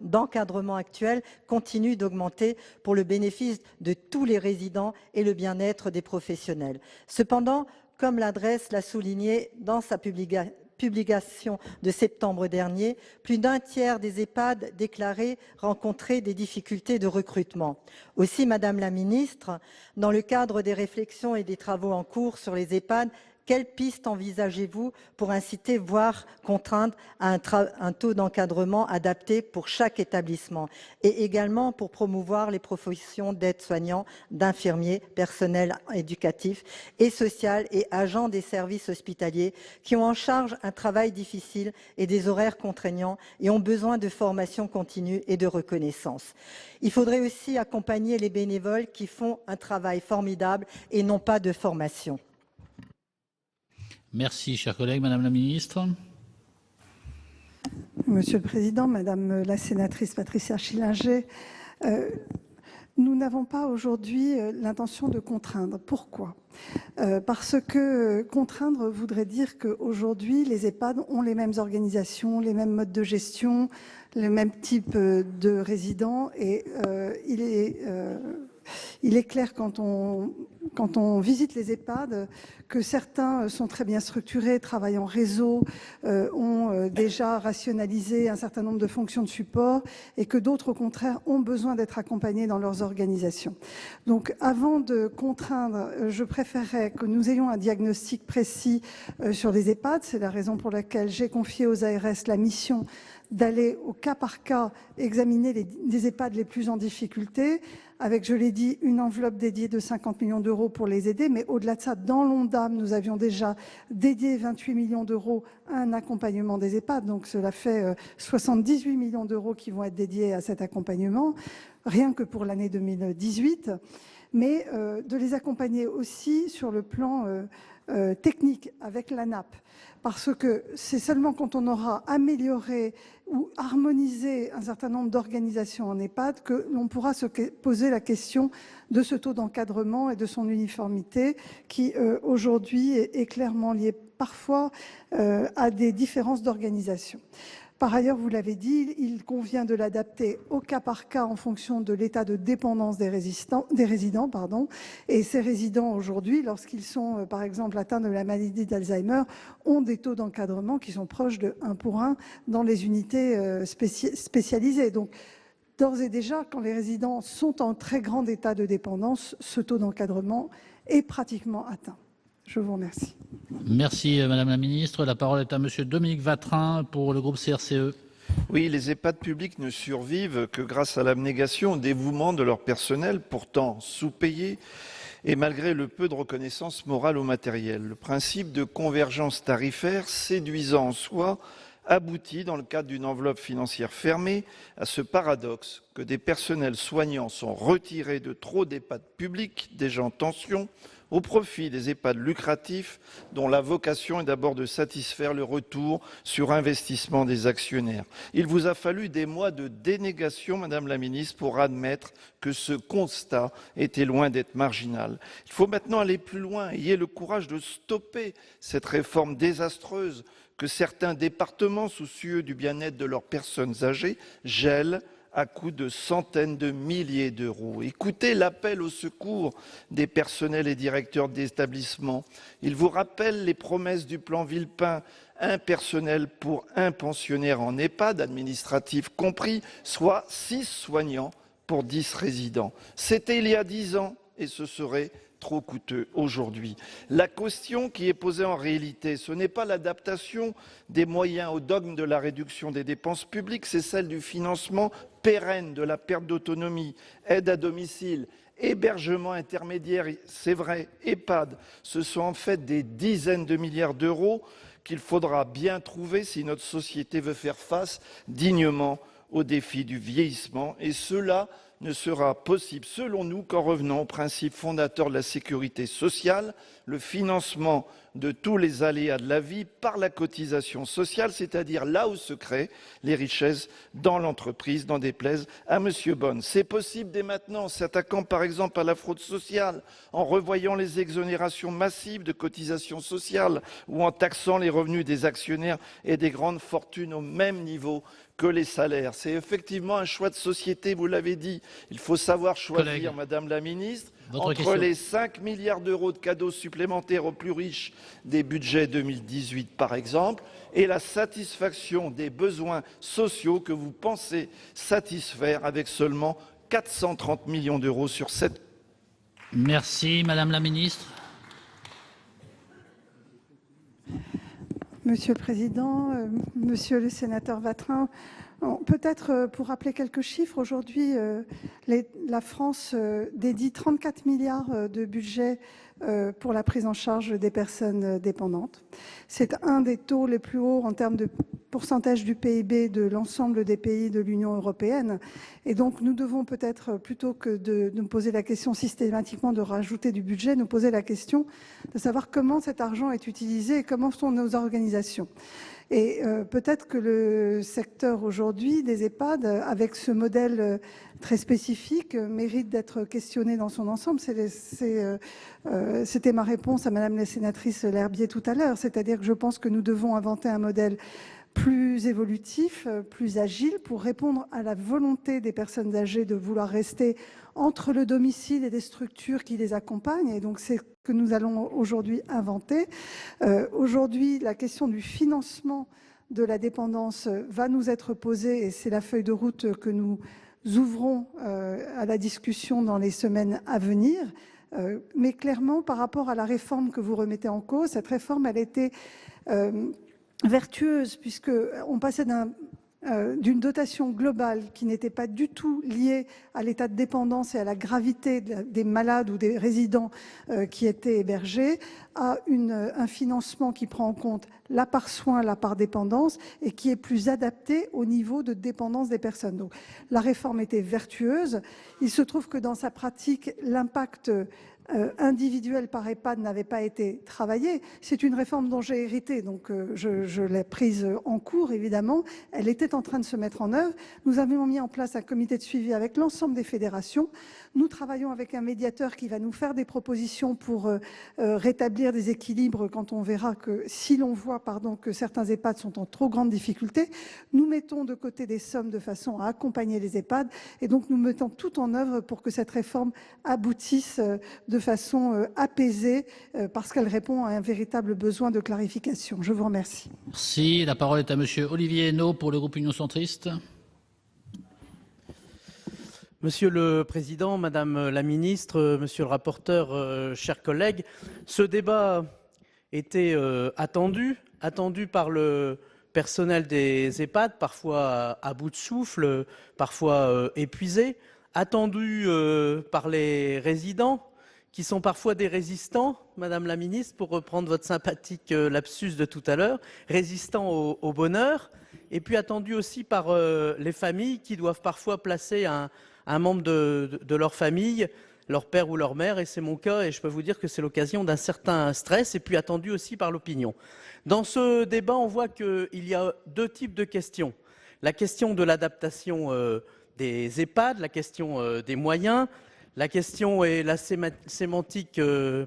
d'encadrement actuel continue d'augmenter pour le bénéfice de tous les résidents et le bien-être des professionnels. Cependant, comme l'adresse l'a souligné dans sa publication de septembre dernier, plus d'un tiers des EHPAD déclarés rencontraient des difficultés de recrutement. Aussi, Madame la Ministre, dans le cadre des réflexions et des travaux en cours sur les EHPAD, quelles pistes envisagez-vous pour inciter, voire contraindre à un taux d'encadrement adapté pour chaque établissement et également pour promouvoir les professions d'aide-soignants, d'infirmiers, personnel éducatif et social et agents des services hospitaliers qui ont en charge un travail difficile et des horaires contraignants et ont besoin de formation continue et de reconnaissance. Il faudrait aussi accompagner les bénévoles qui font un travail formidable et n'ont pas de formation. Merci, chers collègues. Madame la Ministre. Monsieur le Président, Madame la sénatrice Patricia Schillinger, nous n'avons pas aujourd'hui l'intention de contraindre. Pourquoi ? Parce que contraindre voudrait dire qu'aujourd'hui, les EHPAD ont les mêmes organisations, les mêmes modes de gestion, le même type de résidents et il est il est clair quand on visite les EHPAD que certains sont très bien structurés, travaillent en réseau, ont déjà rationalisé un certain nombre de fonctions de support et que d'autres, au contraire, ont besoin d'être accompagnés dans leurs organisations. Donc, avant de contraindre, je préférerais que nous ayons un diagnostic précis sur les EHPAD. C'est la raison pour laquelle j'ai confié aux ARS la mission d'aller au cas par cas examiner les EHPAD les plus en difficulté, avec, je l'ai dit, une enveloppe dédiée de 50 millions d'euros pour les aider. Mais au-delà de ça, dans l'ONDAM, nous avions déjà dédié 28 millions d'euros à un accompagnement des EHPAD. Donc cela fait 78 millions d'euros qui vont être dédiés à cet accompagnement, rien que pour l'année 2018. Mais de les accompagner aussi sur le plan technique avec l'ANAP. Parce que c'est seulement quand on aura amélioré ou harmonisé un certain nombre d'organisations en EHPAD que l'on pourra se poser la question de ce taux d'encadrement et de son uniformité qui, aujourd'hui, est clairement lié parfois à des différences d'organisation. Par ailleurs, vous l'avez dit, il convient de l'adapter au cas par cas en fonction de l'état de dépendance des résidents. Et ces résidents, aujourd'hui, lorsqu'ils sont, par exemple, atteints de la maladie d'Alzheimer, ont des taux d'encadrement qui sont proches de 1 pour 1 dans les unités spécialisées. Donc, d'ores et déjà, quand les résidents sont en très grand état de dépendance, ce taux d'encadrement est pratiquement atteint. Je vous remercie. Merci Madame la Ministre. La parole est à Monsieur Dominique Vatrin pour le groupe CRCE. Oui, les EHPAD publics ne survivent que grâce à l'abnégation, au dévouement de leur personnel, pourtant sous-payé, et malgré le peu de reconnaissance morale ou matérielle. Le principe de convergence tarifaire, séduisant en soi, aboutit, dans le cadre d'une enveloppe financière fermée, à ce paradoxe que des personnels soignants sont retirés de trop d'EHPAD publics, déjà en tension, au profit des EHPAD lucratifs dont la vocation est d'abord de satisfaire le retour sur investissement des actionnaires. Il vous a fallu des mois de dénégation, Madame la Ministre, pour admettre que ce constat était loin d'être marginal. Il faut maintenant aller plus loin. Ayez le courage de stopper cette réforme désastreuse que certains départements, soucieux du bien-être de leurs personnes âgées, gèlent à coût de centaines de milliers d'euros. Écoutez l'appel au secours des personnels et directeurs d'établissements. Il vous rappelle les promesses du plan Villepin, un personnel pour un pensionnaire en EHPAD, administratif compris, soit 6 soignants pour 10 résidents. C'était il y a 10 ans et ce serait trop coûteux aujourd'hui. La question qui est posée en réalité, ce n'est pas l'adaptation des moyens au dogme de la réduction des dépenses publiques, c'est celle du financement pérenne de la perte d'autonomie, aide à domicile, hébergement intermédiaire, c'est vrai, EHPAD. Ce sont en fait des dizaines de milliards d'euros qu'il faudra bien trouver si notre société veut faire face dignement au défi du vieillissement. Et cela ne sera possible, selon nous, qu'en revenant au principe fondateur de la sécurité sociale, le financement de tous les aléas de la vie par la cotisation sociale, c'est-à-dire là où se créent les richesses dans l'entreprise, n'en déplaise à Monsieur Bonne. C'est possible dès maintenant, en s'attaquant par exemple à la fraude sociale, en revoyant les exonérations massives de cotisations sociales ou en taxant les revenus des actionnaires et des grandes fortunes au même niveau que les salaires. C'est effectivement un choix de société, vous l'avez dit. Il faut savoir choisir, Madame la Ministre, entre les 5 milliards d'euros de cadeaux supplémentaires aux plus riches des budgets 2018, par exemple, et la satisfaction des besoins sociaux que vous pensez satisfaire avec seulement 430 millions d'euros sur 7. Merci Madame la Ministre. Monsieur le Président, Monsieur le Sénateur Vatrin, peut-être pour rappeler quelques chiffres, aujourd'hui, la France dédie 34 milliards de budget pour la prise en charge des personnes dépendantes. C'est un des taux les plus hauts en termes de pourcentage du PIB de l'ensemble des pays de l'Union européenne. Et donc, nous devons peut-être, plutôt que de nous poser la question systématiquement de rajouter du budget, nous poser la question de savoir comment cet argent est utilisé et comment sont nos organisations. Et peut-être que le secteur aujourd'hui des EHPAD, avec ce modèle très spécifique, mérite d'être questionné dans son ensemble. C'était ma réponse à Madame la sénatrice L'Herbier tout à l'heure, c'est-à-dire que je pense que nous devons inventer un modèle plus évolutif, plus agile, pour répondre à la volonté des personnes âgées de vouloir rester entre le domicile et des structures qui les accompagnent. Et donc, c'est ce que nous allons aujourd'hui inventer. Aujourd'hui, la question du financement de la dépendance va nous être posée, et c'est la feuille de route que nous ouvrons à la discussion dans les semaines à venir. Mais clairement, par rapport à la réforme que vous remettez en cause, cette réforme, elle était vertueuse, puisqu'on passait d'une dotation globale qui n'était pas du tout liée à l'état de dépendance et à la gravité des malades ou des résidents qui étaient hébergés, à un financement qui prend en compte la part soins, la part dépendance, et qui est plus adapté au niveau de dépendance des personnes. Donc, la réforme était vertueuse. Il se trouve que dans sa pratique, l'impact individuel par EHPAD n'avait pas été travaillé. C'est une réforme dont j'ai hérité, donc je l'ai prise en cours, évidemment. Elle était en train de se mettre en œuvre. Nous avions mis en place un comité de suivi avec l'ensemble des fédérations. Nous travaillons avec un médiateur qui va nous faire des propositions pour rétablir des équilibres quand on verra que, si l'on voit que certains EHPAD sont en trop grande difficulté. Nous mettons de côté des sommes de façon à accompagner les EHPAD, et donc nous mettons tout en œuvre pour que cette réforme aboutisse de façon apaisée, parce qu'elle répond à un véritable besoin de clarification. Je vous remercie. Merci. La parole est à monsieur Olivier Henno pour le groupe Union centriste. Monsieur le Président, Madame la Ministre, Monsieur le rapporteur, chers collègues, ce débat était attendu par le personnel des EHPAD, parfois à bout de souffle, parfois épuisé, attendu par les résidents, qui sont parfois des résistants, Madame la Ministre, pour reprendre votre sympathique lapsus de tout à l'heure, résistants au bonheur, et puis attendu aussi par les familles qui doivent parfois placer un membre de leur famille, leur père ou leur mère, et c'est mon cas, et je peux vous dire que c'est l'occasion d'un certain stress, et puis attendu aussi par l'opinion. Dans ce débat, on voit qu'il y a deux types de questions. La question de l'adaptation des EHPAD, la question des moyens, la question et la sémantique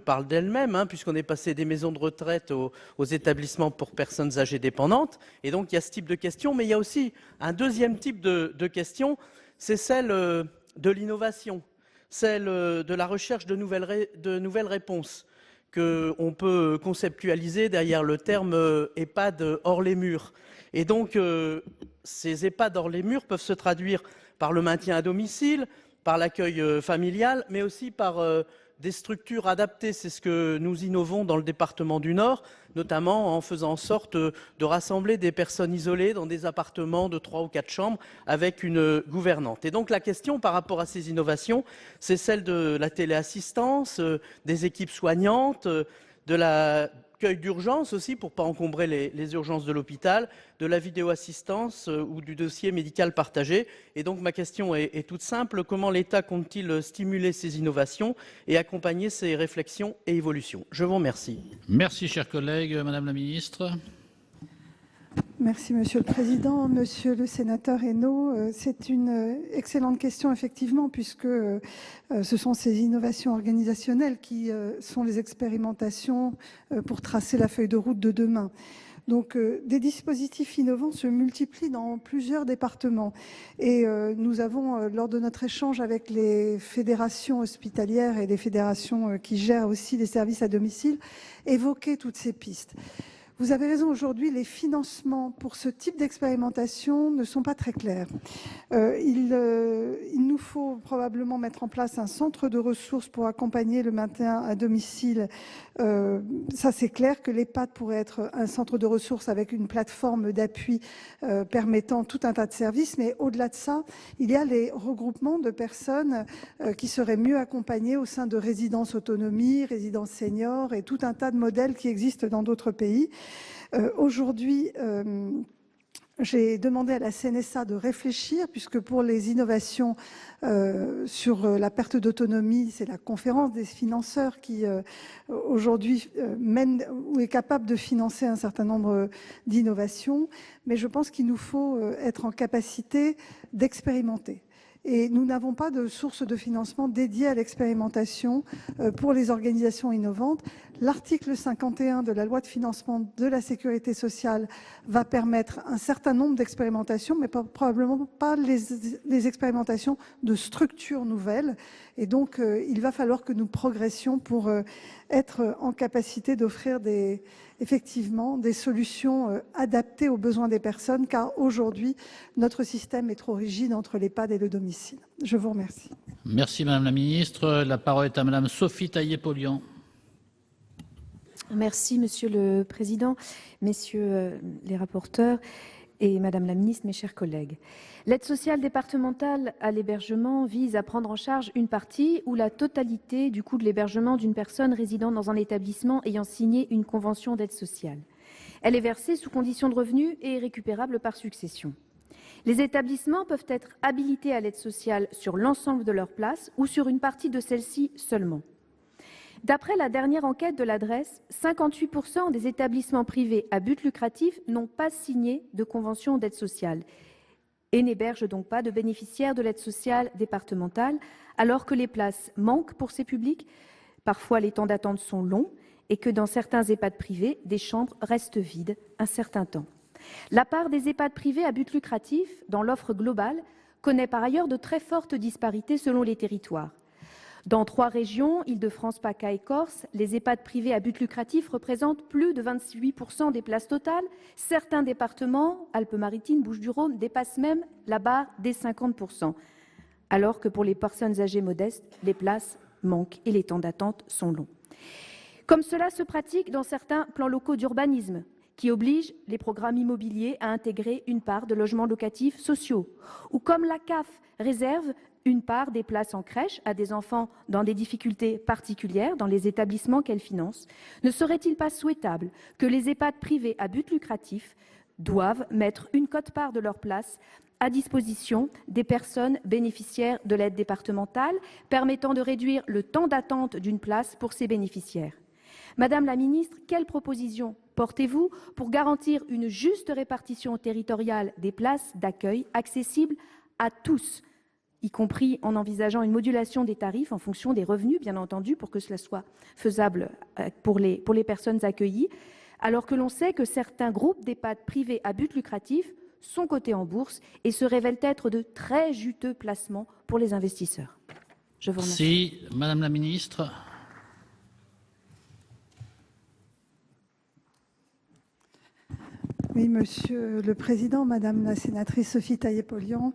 parlent d'elle-même, puisqu'on est passé des maisons de retraite aux établissements pour personnes âgées dépendantes, et donc il y a ce type de questions, mais il y a aussi un deuxième type de questions, c'est celle de l'innovation, celle de la recherche de nouvelles réponses qu'on peut conceptualiser derrière le terme EHPAD hors les murs. Et donc, ces EHPAD hors les murs peuvent se traduire par le maintien à domicile, par l'accueil familial, mais aussi par des structures adaptées. C'est ce que nous innovons dans le département du Nord, notamment en faisant en sorte de rassembler des personnes isolées dans des appartements de 3 ou 4 chambres avec une gouvernante. Et donc la question par rapport à ces innovations, c'est celle de la téléassistance, des équipes soignantes, de l'accueil d'urgence aussi pour ne pas encombrer les urgences de l'hôpital, de la vidéoassistance ou du dossier médical partagé. Et donc ma question est toute simple, comment l'État compte-t-il stimuler ces innovations et accompagner ces réflexions et évolutions? Je vous remercie. Merci, chers collègues. Madame la Ministre. Merci, Monsieur le Président. Monsieur le sénateur Henno, c'est une excellente question, effectivement, puisque ce sont ces innovations organisationnelles qui sont les expérimentations pour tracer la feuille de route de demain. Donc, des dispositifs innovants se multiplient dans plusieurs départements. Et nous avons, lors de notre échange avec les fédérations hospitalières et les fédérations qui gèrent aussi les services à domicile, évoqué toutes ces pistes. Vous avez raison, aujourd'hui, les financements pour ce type d'expérimentation ne sont pas très clairs. Il nous faut probablement mettre en place un centre de ressources pour accompagner le maintien à domicile. Ça, c'est clair que l'EHPAD pourrait être un centre de ressources avec une plateforme d'appui permettant tout un tas de services. Mais au-delà de ça, il y a les regroupements de personnes qui seraient mieux accompagnées au sein de résidences autonomie, résidences seniors et tout un tas de modèles qui existent dans d'autres pays. Aujourd'hui, j'ai demandé à la CNSA de réfléchir, puisque pour les innovations sur la perte d'autonomie, c'est la conférence des financeurs qui aujourd'hui mène ou est capable de financer un certain nombre d'innovations. Mais je pense qu'il nous faut être en capacité d'expérimenter. et nous n'avons pas de source de financement dédiée à l'expérimentation pour les organisations innovantes. L'article 51 de la loi de financement de la sécurité sociale va permettre un certain nombre d'expérimentations, mais probablement pas les expérimentations de structures nouvelles. Et donc, il va falloir que nous progressions pour être en capacité d'offrir effectivement des solutions adaptées aux besoins des personnes, car aujourd'hui, notre système est trop rigide entre l'EHPAD et le domicile. Je vous remercie. Merci Madame la Ministre. La parole est à Madame Sophie Taillé-Polian. Merci Monsieur le Président, Messieurs les rapporteurs et Madame la Ministre, mes chers collègues. L'aide sociale départementale à l'hébergement vise à prendre en charge une partie ou la totalité du coût de l'hébergement d'une personne résidant dans un établissement ayant signé une convention d'aide sociale. Elle est versée sous condition de revenus et est récupérable par succession. Les établissements peuvent être habilités à l'aide sociale sur l'ensemble de leurs places ou sur une partie de celle-ci seulement. D'après la dernière enquête de l'adresse, 58% des établissements privés à but lucratif n'ont pas signé de convention d'aide sociale et n'hébergent donc pas de bénéficiaires de l'aide sociale départementale, alors que les places manquent pour ces publics, parfois les temps d'attente sont longs et que dans certains EHPAD privés, des chambres restent vides un certain temps. La part des EHPAD privés à but lucratif dans l'offre globale connaît par ailleurs de très fortes disparités selon les territoires. Dans 3 régions, Île-de-France, PACA et Corse, les EHPAD privés à but lucratif représentent plus de 28% des places totales. Certains départements, Alpes-Maritimes, Bouches-du-Rhône, dépassent même la barre des 50%, alors que pour les personnes âgées modestes, les places manquent et les temps d'attente sont longs. Comme cela se pratique dans certains plans locaux d'urbanisme, qui obligent les programmes immobiliers à intégrer une part de logements locatifs sociaux, ou comme la CAF réserve une part des places en crèche à des enfants dans des difficultés particulières dans les établissements qu'elle finance, ne serait-il pas souhaitable que les EHPAD privés à but lucratif doivent mettre une quote-part de leur place à disposition des personnes bénéficiaires de l'aide départementale, permettant de réduire le temps d'attente d'une place pour ces bénéficiaires? Madame la Ministre, quelles propositions portez-vous pour garantir une juste répartition territoriale des places d'accueil accessibles à tous, y compris en envisageant une modulation des tarifs en fonction des revenus, bien entendu, pour que cela soit faisable pour les personnes accueillies, alors que l'on sait que certains groupes d'EHPAD privés à but lucratif sont cotés en bourse et se révèlent être de très juteux placements pour les investisseurs. Je vous remercie. Merci. Madame la Ministre. Oui, Monsieur le Président, Madame la sénatrice Sophie Taillé-Polian,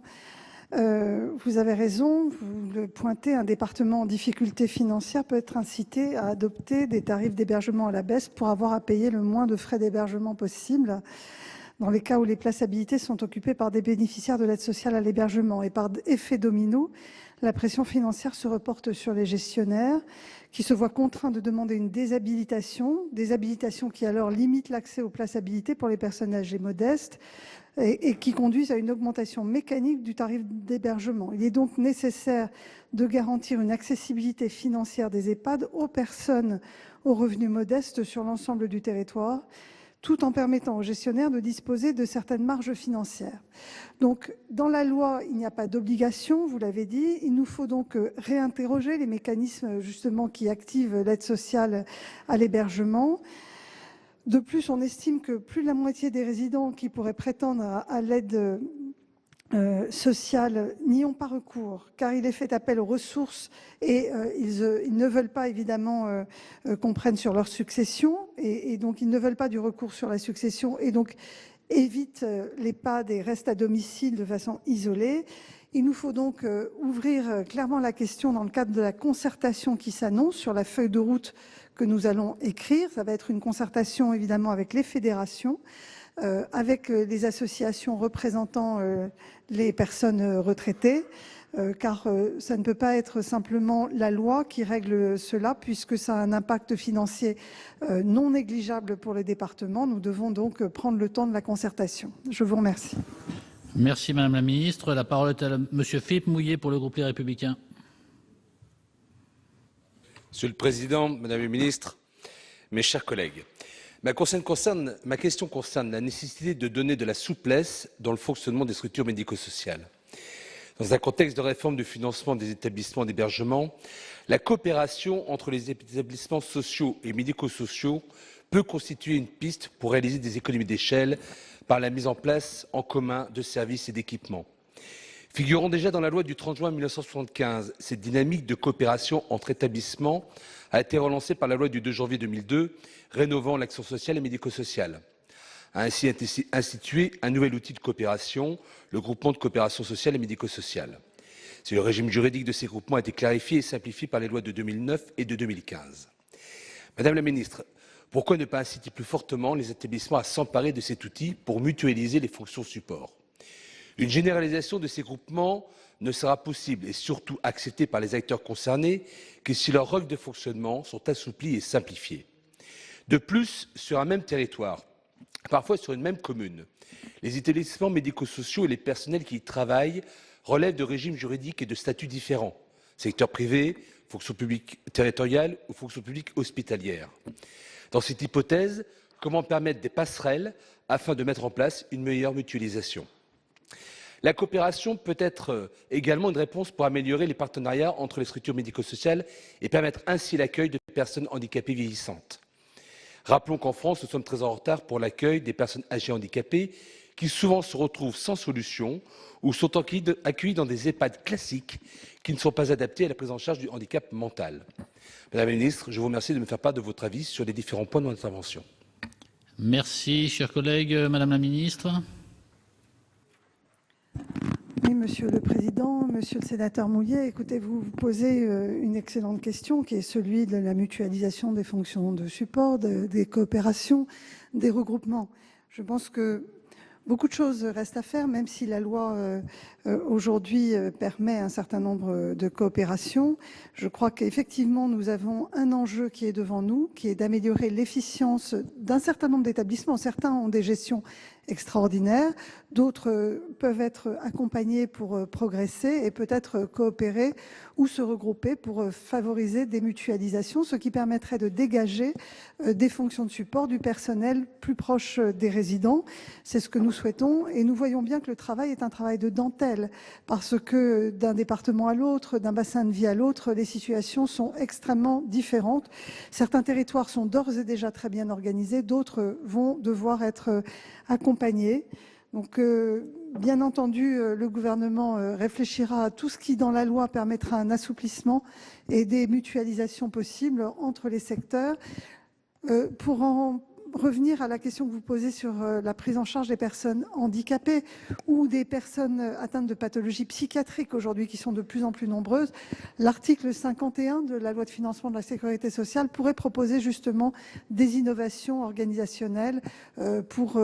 vous avez raison, vous le pointez, un département en difficulté financière peut être incité à adopter des tarifs d'hébergement à la baisse pour avoir à payer le moins de frais d'hébergement possible dans les cas où les places habilitées sont occupées par des bénéficiaires de l'aide sociale à l'hébergement. Et par effet domino, la pression financière se reporte sur les gestionnaires qui se voient contraints de demander une déshabilitation qui alors limite l'accès aux places habilitées pour les personnes âgées modestes et qui conduisent à une augmentation mécanique du tarif d'hébergement. Il est donc nécessaire de garantir une accessibilité financière des EHPAD aux personnes aux revenus modestes sur l'ensemble du territoire, tout en permettant aux gestionnaires de disposer de certaines marges financières. Donc, dans la loi, il n'y a pas d'obligation, vous l'avez dit. Il nous faut donc réinterroger les mécanismes justement qui activent l'aide sociale à l'hébergement. De plus, on estime que plus de la moitié des résidents qui pourraient prétendre à l'aide sociale n'y ont pas recours, car il est fait appel aux ressources et ils ne veulent pas évidemment qu'on prenne sur leur succession et donc ils ne veulent pas du recours sur la succession et donc évitent l'EHPAD et restent à domicile de façon isolée. Il nous faut donc ouvrir clairement la question dans le cadre de la concertation qui s'annonce sur la feuille de route que nous allons écrire. Ça va être une concertation évidemment avec les fédérations, avec les associations représentant les personnes retraitées, car ça ne peut pas être simplement la loi qui règle cela, puisque ça a un impact financier non négligeable pour les départements. Nous devons donc prendre le temps de la concertation. Je vous remercie. Merci Madame la Ministre. La parole est à Monsieur Philippe Mouillet pour le groupe Les Républicains. Monsieur le Président, Madame la Ministre, mes chers collègues, ma question concerne la nécessité de donner de la souplesse dans le fonctionnement des structures médico-sociales. Dans un contexte de réforme du financement des établissements d'hébergement, la coopération entre les établissements sociaux et médico-sociaux peut constituer une piste pour réaliser des économies d'échelle par la mise en place en commun de services et d'équipements. Figurant déjà dans la loi du 30 juin 1975, cette dynamique de coopération entre établissements a été relancée par la loi du 2 janvier 2002, rénovant l'action sociale et médico-sociale. A ainsi été institué un nouvel outil de coopération, le groupement de coopération sociale et médico-sociale. Si le régime juridique de ces groupements a été clarifié et simplifié par les lois de 2009 et de 2015. Madame la ministre, pourquoi ne pas inciter plus fortement les établissements à s'emparer de cet outil pour mutualiser les fonctions support? Une généralisation de ces groupements ne sera possible et surtout acceptée par les acteurs concernés que si leurs règles de fonctionnement sont assouplies et simplifiées. De plus, sur un même territoire, parfois sur une même commune, les établissements médico-sociaux et les personnels qui y travaillent relèvent de régimes juridiques et de statuts différents, secteur privé, fonction publique territoriale ou fonction publique hospitalière. Dans cette hypothèse, comment permettre des passerelles afin de mettre en place une meilleure mutualisation? La coopération peut être également une réponse pour améliorer les partenariats entre les structures médico-sociales et permettre ainsi l'accueil de personnes handicapées vieillissantes. Rappelons qu'en France, nous sommes très en retard pour l'accueil des personnes âgées handicapées qui souvent se retrouvent sans solution ou sont accueillis dans des EHPAD classiques qui ne sont pas adaptés à la prise en charge du handicap mental. Madame la ministre, je vous remercie de me faire part de votre avis sur les différents points de mon intervention. Merci, chers collègues. Madame la ministre. Oui, Monsieur le Président, Monsieur le Sénateur Mouillet, écoutez, vous posez une excellente question qui est celui de la mutualisation des fonctions de support, des coopérations, des regroupements. Je pense que beaucoup de choses restent à faire, même si la loi aujourd'hui permet un certain nombre de coopérations. Je crois qu'effectivement, nous avons un enjeu qui est devant nous, qui est d'améliorer l'efficience d'un certain nombre d'établissements. Certains ont des gestions extraordinaires, d'autres peuvent être accompagnés pour progresser et peut-être coopérer ou se regrouper pour favoriser des mutualisations, ce qui permettrait de dégager des fonctions de support du personnel plus proche des résidents. C'est ce que nous souhaitons et nous voyons bien que le travail est un travail de dentelle parce que d'un département à l'autre, d'un bassin de vie à l'autre, les situations sont extrêmement différentes. Certains territoires sont d'ores et déjà très bien organisés, d'autres vont devoir être accompagnés. Donc, bien entendu, le gouvernement réfléchira à tout ce qui, dans la loi, permettra un assouplissement et des mutualisations possibles entre les secteurs. Pour en revenir à la question que vous posez sur la prise en charge des personnes handicapées ou des personnes atteintes de pathologies psychiatriques aujourd'hui qui sont de plus en plus nombreuses, l'article 51 de la loi de financement de la sécurité sociale pourrait proposer justement des innovations organisationnelles pour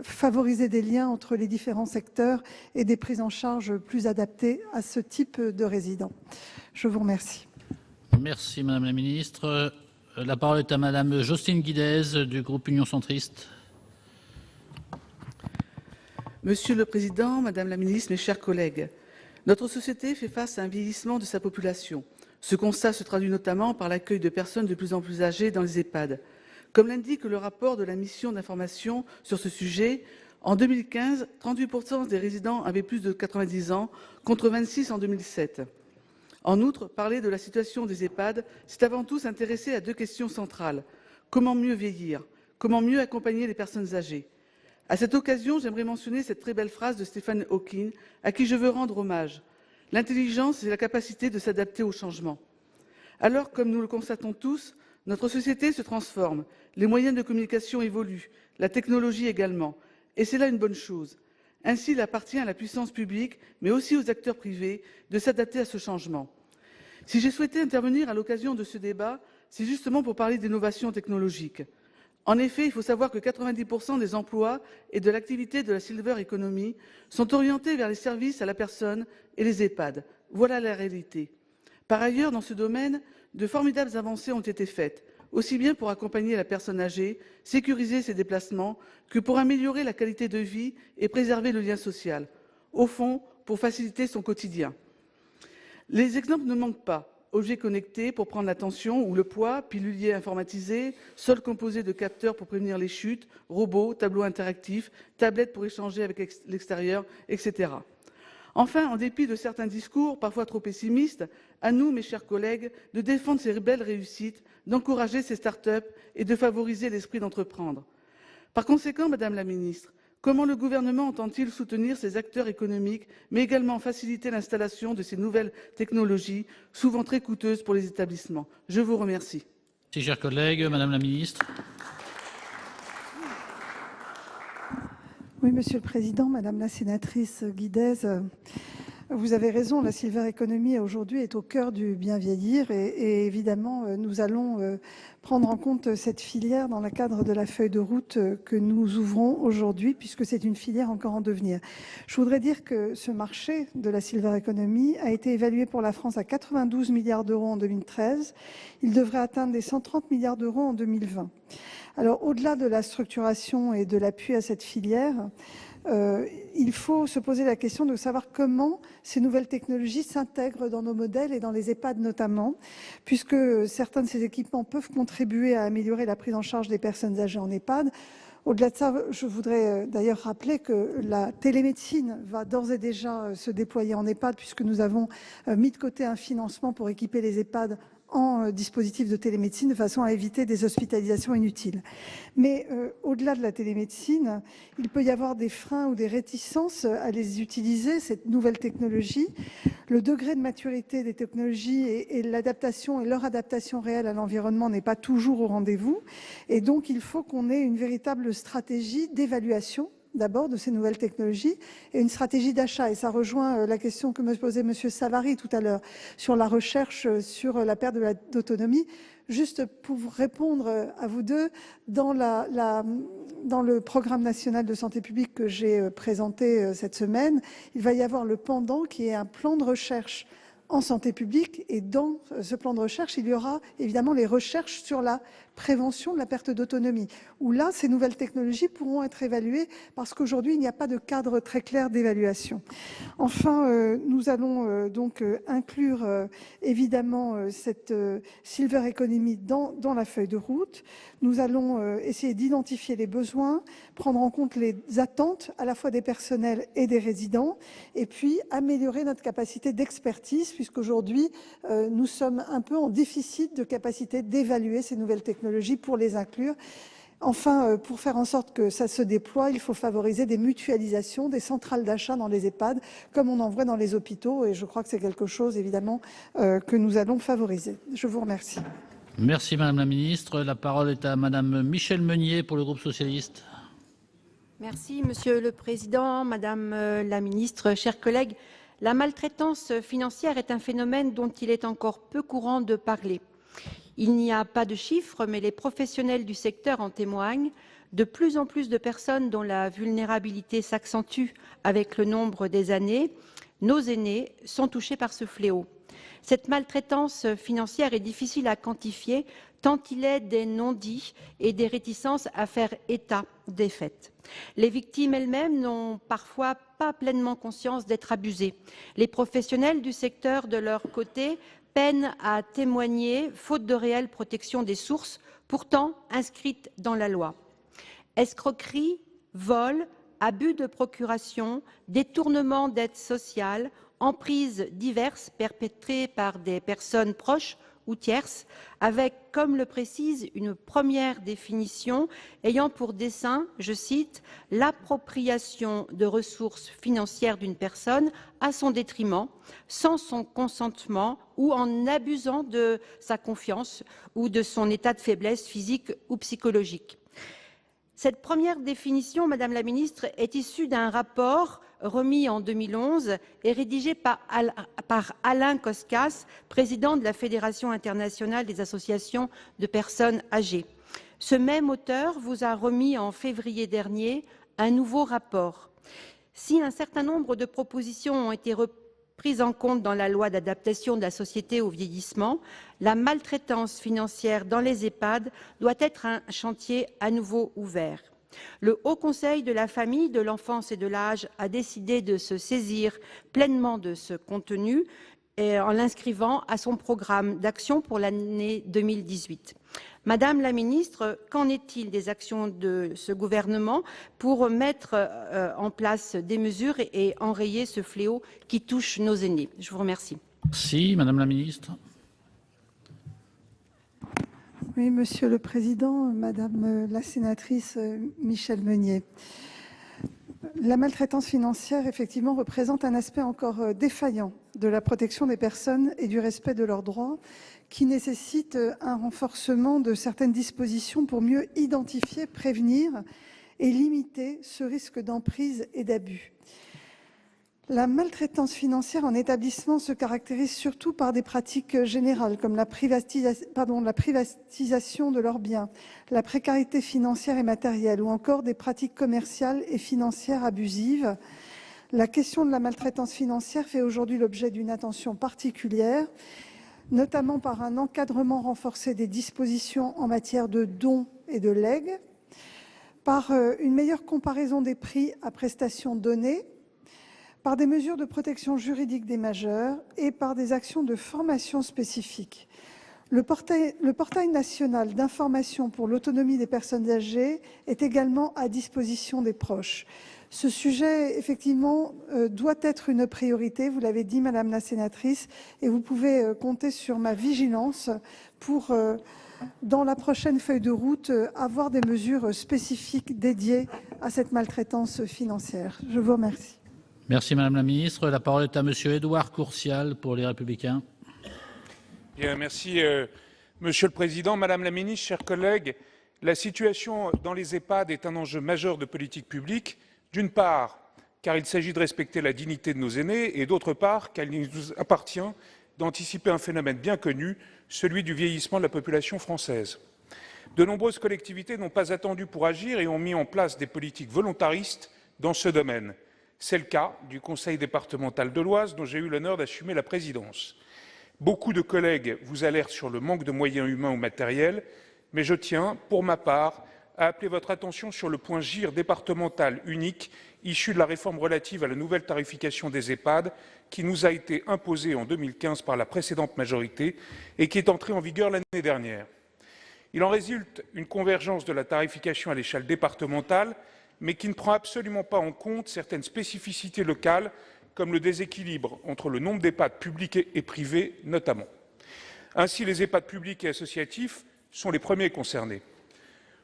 favoriser des liens entre les différents secteurs et des prises en charge plus adaptées à ce type de résidents. Je vous remercie. Merci Madame la Ministre. La parole est à Madame Jocelyne Guidez du groupe Union centriste. Monsieur le Président, Madame la Ministre, mes chers collègues, notre société fait face à un vieillissement de sa population. Ce constat se traduit notamment par l'accueil de personnes de plus en plus âgées dans les EHPAD. Comme l'indique le rapport de la mission d'information sur ce sujet, en 2015, 38% des résidents avaient plus de 90 ans, contre 26 en 2007. En outre, parler de la situation des EHPAD, c'est avant tout s'intéresser à deux questions centrales. Comment mieux vieillir? Comment mieux accompagner les personnes âgées? À cette occasion, j'aimerais mentionner cette très belle phrase de Stephen Hawking, à qui je veux rendre hommage. L'intelligence, c'est la capacité de s'adapter au changement. Alors, comme nous le constatons tous, notre société se transforme, les moyens de communication évoluent, la technologie également, et c'est là une bonne chose. Ainsi, il appartient à la puissance publique, mais aussi aux acteurs privés, de s'adapter à ce changement. Si j'ai souhaité intervenir à l'occasion de ce débat, c'est justement pour parler d'innovation technologique. En effet, il faut savoir que 90% des emplois et de l'activité de la Silver Economy sont orientés vers les services à la personne et les EHPAD. Voilà la réalité. Par ailleurs, dans ce domaine, de formidables avancées ont été faites, aussi bien pour accompagner la personne âgée, sécuriser ses déplacements, que pour améliorer la qualité de vie et préserver le lien social. Au fond, pour faciliter son quotidien. Les exemples ne manquent pas. Objets connectés pour prendre la tension ou le poids, piluliers informatisés, sol composé de capteurs pour prévenir les chutes, robots, tableaux interactifs, tablettes pour échanger avec l'extérieur, etc. Enfin, en dépit de certains discours parfois trop pessimistes, à nous, mes chers collègues, de défendre ces belles réussites, d'encourager ces start-up et de favoriser l'esprit d'entreprendre. Par conséquent, Madame la Ministre, comment le gouvernement entend-il soutenir ces acteurs économiques, mais également faciliter l'installation de ces nouvelles technologies, souvent très coûteuses pour les établissements? Je vous remercie. Merci, chers collègues. Madame la ministre. Oui, Monsieur le Président, Madame la sénatrice Guidez, vous avez raison, la silver economy aujourd'hui est au cœur du bien vieillir et évidemment, nous allons prendre en compte cette filière dans le cadre de la feuille de route que nous ouvrons aujourd'hui, puisque c'est une filière encore en devenir. Je voudrais dire que ce marché de la silver economy a été évalué pour la France à 92 milliards d'euros en 2013. Il devrait atteindre les 130 milliards d'euros en 2020. Alors, au-delà de la structuration et de l'appui à cette filière, il faut se poser la question de savoir comment ces nouvelles technologies s'intègrent dans nos modèles et dans les EHPAD notamment, puisque certains de ces équipements peuvent contribuer à améliorer la prise en charge des personnes âgées en EHPAD. Au-delà de ça, je voudrais d'ailleurs rappeler que la télémédecine va d'ores et déjà se déployer en EHPAD, puisque nous avons mis de côté un financement pour équiper les EHPAD en dispositifs de télémédecine de façon à éviter des hospitalisations inutiles. Mais au-delà de la télémédecine, il peut y avoir des freins ou des réticences à les utiliser, cette nouvelle technologie. Le degré de maturité des technologies et l'adaptation et leur adaptation réelle à l'environnement n'est pas toujours au rendez-vous. Et donc, il faut qu'on ait une véritable stratégie d'évaluation d'abord de ces nouvelles technologies et une stratégie d'achat. Et ça rejoint la question que me posait M. Savary tout à l'heure sur la recherche sur la perte d'autonomie. Juste pour répondre à vous deux, dans le programme national de santé publique que j'ai présenté cette semaine, il va y avoir le pendant qui est un plan de recherche en santé publique. Et dans ce plan de recherche, il y aura évidemment les recherches sur la prévention de la perte d'autonomie, où là, ces nouvelles technologies pourront être évaluées parce qu'aujourd'hui, il n'y a pas de cadre très clair d'évaluation. Enfin, nous allons donc inclure évidemment cette silver economy dans la feuille de route. Nous allons essayer d'identifier les besoins, prendre en compte les attentes à la fois des personnels et des résidents, et puis améliorer notre capacité d'expertise, puisqu'aujourd'hui, nous sommes un peu en déficit de capacité d'évaluer ces nouvelles technologies pour les inclure. Enfin, pour faire en sorte que ça se déploie, il faut favoriser des mutualisations, des centrales d'achat dans les EHPAD, comme on en voit dans les hôpitaux, et je crois que c'est quelque chose, évidemment, que nous allons favoriser. Je vous remercie. Merci Madame la Ministre. La parole est à Madame Michèle Meunier pour le groupe socialiste. Merci Monsieur le Président, Madame la Ministre, chers collègues. La maltraitance financière est un phénomène dont il est encore peu courant de parler. Il n'y a pas de chiffres, mais les professionnels du secteur en témoignent. De plus en plus de personnes dont la vulnérabilité s'accentue avec le nombre des années, nos aînés, sont touchés par ce fléau. Cette maltraitance financière est difficile à quantifier tant il est des non-dits et des réticences à faire état des faits. Les victimes elles-mêmes n'ont parfois pas pleinement conscience d'être abusées. Les professionnels du secteur, de leur côté, peinent à témoigner, faute de réelle protection des sources, pourtant inscrites dans la loi. Escroquerie, vol, abus de procuration, détournement d'aide sociale, emprises diverses perpétrées par des personnes proches ou tierces, avec, comme le précise une première définition, ayant pour dessein, je cite, « l'appropriation de ressources financières d'une personne à son détriment, sans son consentement ou en abusant de sa confiance ou de son état de faiblesse physique ou psychologique ». Cette première définition, Madame la Ministre, est issue d'un rapport remis en 2011 et rédigé par Alain Koskas, président de la Fédération internationale des associations de personnes âgées. Ce même auteur vous a remis en février dernier un nouveau rapport. Si un certain nombre de propositions ont été prises en compte dans la loi d'adaptation de la société au vieillissement, la maltraitance financière dans les EHPAD doit être un chantier à nouveau ouvert. Le Haut Conseil de la famille, de l'enfance et de l'âge a décidé de se saisir pleinement de ce contenu en l'inscrivant à son programme d'action pour l'année 2018. Madame la ministre, qu'en est-il des actions de ce gouvernement pour mettre en place des mesures et enrayer ce fléau qui touche nos aînés? Je vous remercie. Merci, Madame la Ministre. Oui, Monsieur le Président, Madame la sénatrice Michèle Meunier. La maltraitance financière, effectivement, représente un aspect encore défaillant de la protection des personnes et du respect de leurs droits, qui nécessite un renforcement de certaines dispositions pour mieux identifier, prévenir et limiter ce risque d'emprise et d'abus. La maltraitance financière en établissement se caractérise surtout par des pratiques générales, comme la privatisation de leurs biens, la précarité financière et matérielle, ou encore des pratiques commerciales et financières abusives. La question de la maltraitance financière fait aujourd'hui l'objet d'une attention particulière, notamment par un encadrement renforcé des dispositions en matière de dons et de legs, par une meilleure comparaison des prix à prestations données, par des mesures de protection juridique des majeurs et par des actions de formation spécifiques. Le portail national d'information pour l'autonomie des personnes âgées est également à disposition des proches. Ce sujet, effectivement, doit être une priorité, vous l'avez dit, Madame la sénatrice, et vous pouvez compter sur ma vigilance pour, dans la prochaine feuille de route, avoir des mesures spécifiques dédiées à cette maltraitance financière. Je vous remercie. Merci Madame la Ministre. La parole est à Monsieur Édouard Courtial pour les Républicains. Bien, merci Monsieur le Président, Madame la Ministre, chers collègues. La situation dans les EHPAD est un enjeu majeur de politique publique, d'une part car il s'agit de respecter la dignité de nos aînés et d'autre part car il nous appartient d'anticiper un phénomène bien connu, celui du vieillissement de la population française. De nombreuses collectivités n'ont pas attendu pour agir et ont mis en place des politiques volontaristes dans ce domaine. C'est le cas du Conseil départemental de l'Oise, dont j'ai eu l'honneur d'assumer la présidence. Beaucoup de collègues vous alertent sur le manque de moyens humains ou matériels, mais je tiens, pour ma part, à appeler votre attention sur le point GIR départemental unique issu de la réforme relative à la nouvelle tarification des EHPAD qui nous a été imposée en 2015 par la précédente majorité et qui est entrée en vigueur l'année dernière. Il en résulte une convergence de la tarification à l'échelle départementale, mais qui ne prend absolument pas en compte certaines spécificités locales, comme le déséquilibre entre le nombre d'EHPAD publics et privés notamment. Ainsi, les EHPAD publics et associatifs sont les premiers concernés.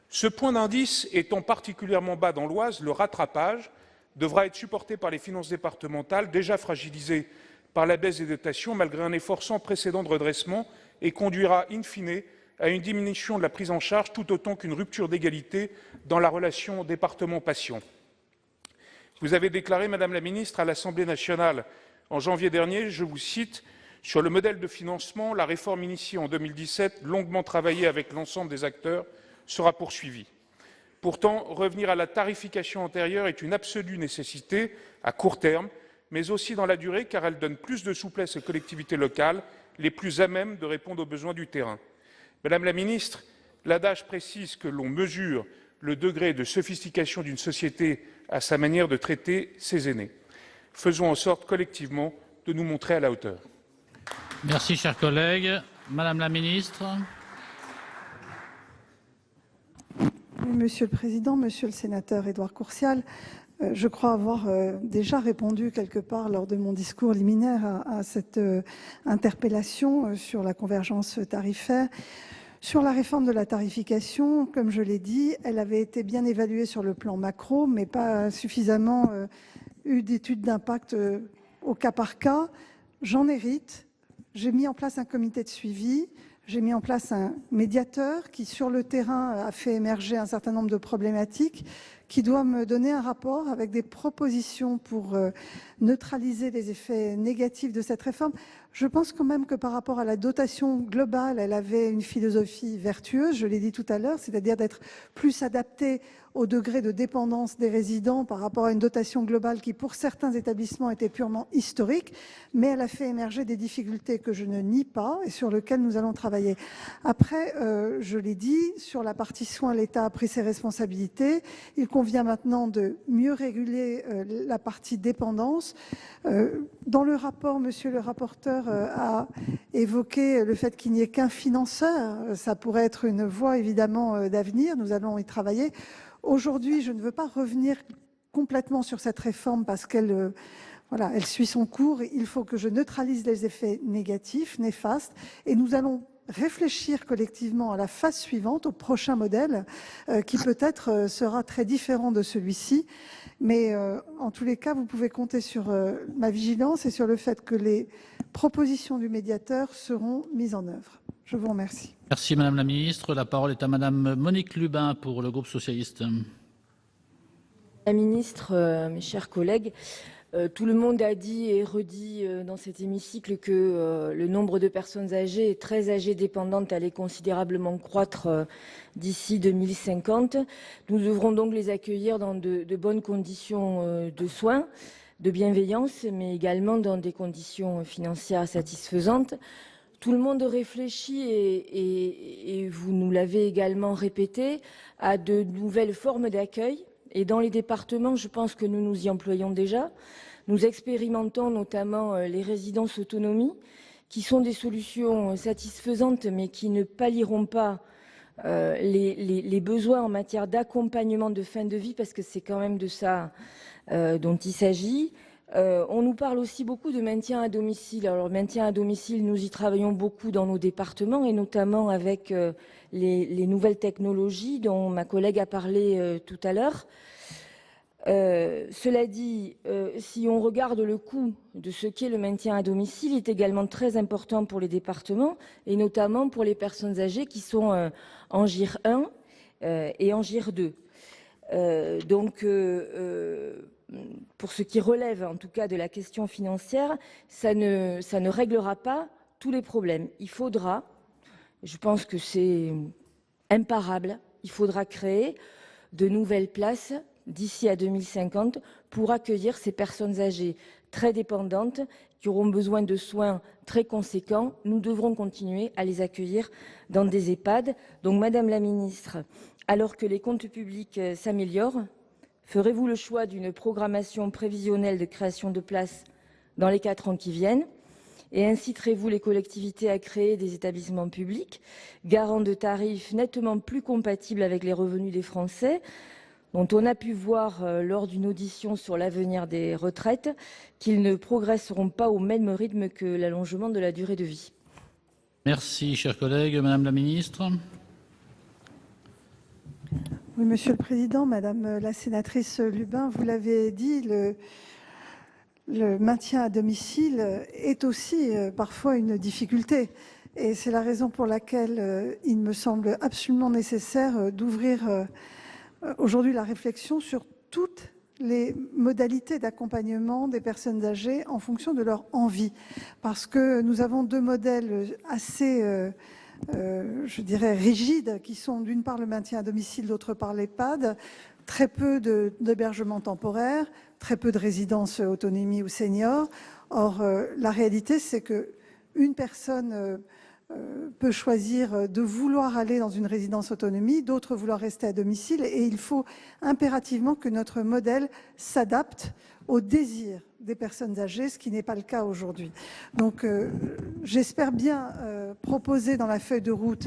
Ce point d'indice étant particulièrement bas dans l'Oise, le rattrapage devra être supporté par les finances départementales, déjà fragilisées par la baisse des dotations, malgré un effort sans précédent de redressement, et conduira in fine à une diminution de la prise en charge tout autant qu'une rupture d'égalité dans la relation département-patient. Vous avez déclaré, Madame la Ministre, à l'Assemblée nationale en janvier dernier, je vous cite, « Sur le modèle de financement, la réforme initiée en 2017, longuement travaillée avec l'ensemble des acteurs, sera poursuivie. Pourtant, revenir à la tarification antérieure est une absolue nécessité à court terme, mais aussi dans la durée, car elle donne plus de souplesse aux collectivités locales, les plus à même de répondre aux besoins du terrain. Madame la Ministre, l'adage précise que l'on mesure le degré de sophistication d'une société à sa manière de traiter ses aînés. Faisons en sorte collectivement de nous montrer à la hauteur. Merci, chers collègues. Madame la Ministre. Monsieur le Président, Monsieur le Sénateur Édouard Courtial, je crois avoir déjà répondu quelque part lors de mon discours liminaire à cette interpellation sur la convergence tarifaire. Sur la réforme de la tarification, comme je l'ai dit, elle avait été bien évaluée sur le plan macro, mais pas suffisamment eu d'études d'impact au cas par cas. J'en hérite. J'ai mis en place un comité de suivi. J'ai mis en place un médiateur qui, sur le terrain, a fait émerger un certain nombre de problématiques, qui doit me donner un rapport avec des propositions pour neutraliser les effets négatifs de cette réforme. Je pense quand même que par rapport à la dotation globale, elle avait une philosophie vertueuse, je l'ai dit tout à l'heure, c'est-à-dire d'être plus adaptée au degré de dépendance des résidents par rapport à une dotation globale qui, pour certains établissements, était purement historique, mais elle a fait émerger des difficultés que je ne nie pas et sur lesquelles nous allons travailler. Après, je l'ai dit, sur la partie soins, l'État a pris ses responsabilités. Il convient maintenant de mieux réguler la partie dépendance. Dans le rapport, monsieur le rapporteur a évoqué le fait qu'il n'y ait qu'un financeur. Ça pourrait être une voie évidemment d'avenir. Nous allons y travailler. Aujourd'hui, je ne veux pas revenir complètement sur cette réforme parce qu'elle elle suit son cours. Il faut que je neutralise les effets négatifs, néfastes, et nous allons réfléchir collectivement à la phase suivante, au prochain modèle, qui peut-être sera très différent de celui-ci. Mais en tous les cas, vous pouvez compter sur ma vigilance et sur le fait que les propositions du médiateur seront mises en œuvre. Je vous remercie. Merci Madame la Ministre. La parole est à Madame Monique Lubin pour le groupe socialiste. La Ministre, mes chers collègues, tout le monde a dit et redit dans cet hémicycle que le nombre de personnes âgées et très âgées dépendantes allait considérablement croître d'ici 2050. Nous devrons donc les accueillir dans de bonnes conditions de soins, de bienveillance, mais également dans des conditions financières satisfaisantes. Tout le monde réfléchit, et vous nous l'avez également répété, à de nouvelles formes d'accueil. Et dans les départements, je pense que nous nous y employons déjà. Nous expérimentons notamment les résidences autonomie, qui sont des solutions satisfaisantes, mais qui ne pallieront pas les besoins en matière d'accompagnement de fin de vie, parce que c'est quand même de ça dont il s'agit. On nous parle aussi beaucoup de maintien à domicile. Alors, le maintien à domicile, nous y travaillons beaucoup dans nos départements, et notamment avec les nouvelles technologies dont ma collègue a parlé tout à l'heure. Cela dit, si on regarde le coût de ce qu'est le maintien à domicile, il est également très important pour les départements, et notamment pour les personnes âgées qui sont en GIR 1 et en GIR 2. Pour ce qui relève en tout cas de la question financière, ça ne réglera pas tous les problèmes. Il faudra, je pense que c'est imparable, il faudra créer de nouvelles places d'ici à 2050 pour accueillir ces personnes âgées très dépendantes qui auront besoin de soins très conséquents. Nous devrons continuer à les accueillir dans des EHPAD. Donc, Madame la Ministre, alors que les comptes publics s'améliorent, ferez-vous le choix d'une programmation prévisionnelle de création de places dans les 4 ans qui viennent, et inciterez-vous les collectivités à créer des établissements publics garants de tarifs nettement plus compatibles avec les revenus des Français, dont on a pu voir lors d'une audition sur l'avenir des retraites qu'ils ne progresseront pas au même rythme que l'allongement de la durée de vie? Merci, chers collègues. Madame la Ministre. Oui, Monsieur le Président, Madame la sénatrice Lubin, vous l'avez dit, le maintien à domicile est aussi parfois une difficulté. Et c'est la raison pour laquelle il me semble absolument nécessaire d'ouvrir aujourd'hui la réflexion sur toutes les modalités d'accompagnement des personnes âgées en fonction de leur envie. Parce que nous avons deux modèles assez je dirais, rigides, qui sont d'une part le maintien à domicile, d'autre part l'EHPAD, très peu d'hébergement temporaire, très peu de résidences autonomie ou seniors. Or, la réalité, c'est qu'une personne peut choisir de vouloir aller dans une résidence autonomie, d'autres vouloir rester à domicile, et il faut impérativement que notre modèle s'adapte au désir des personnes âgées, ce qui n'est pas le cas aujourd'hui. Donc, j'espère bien proposer dans la feuille de route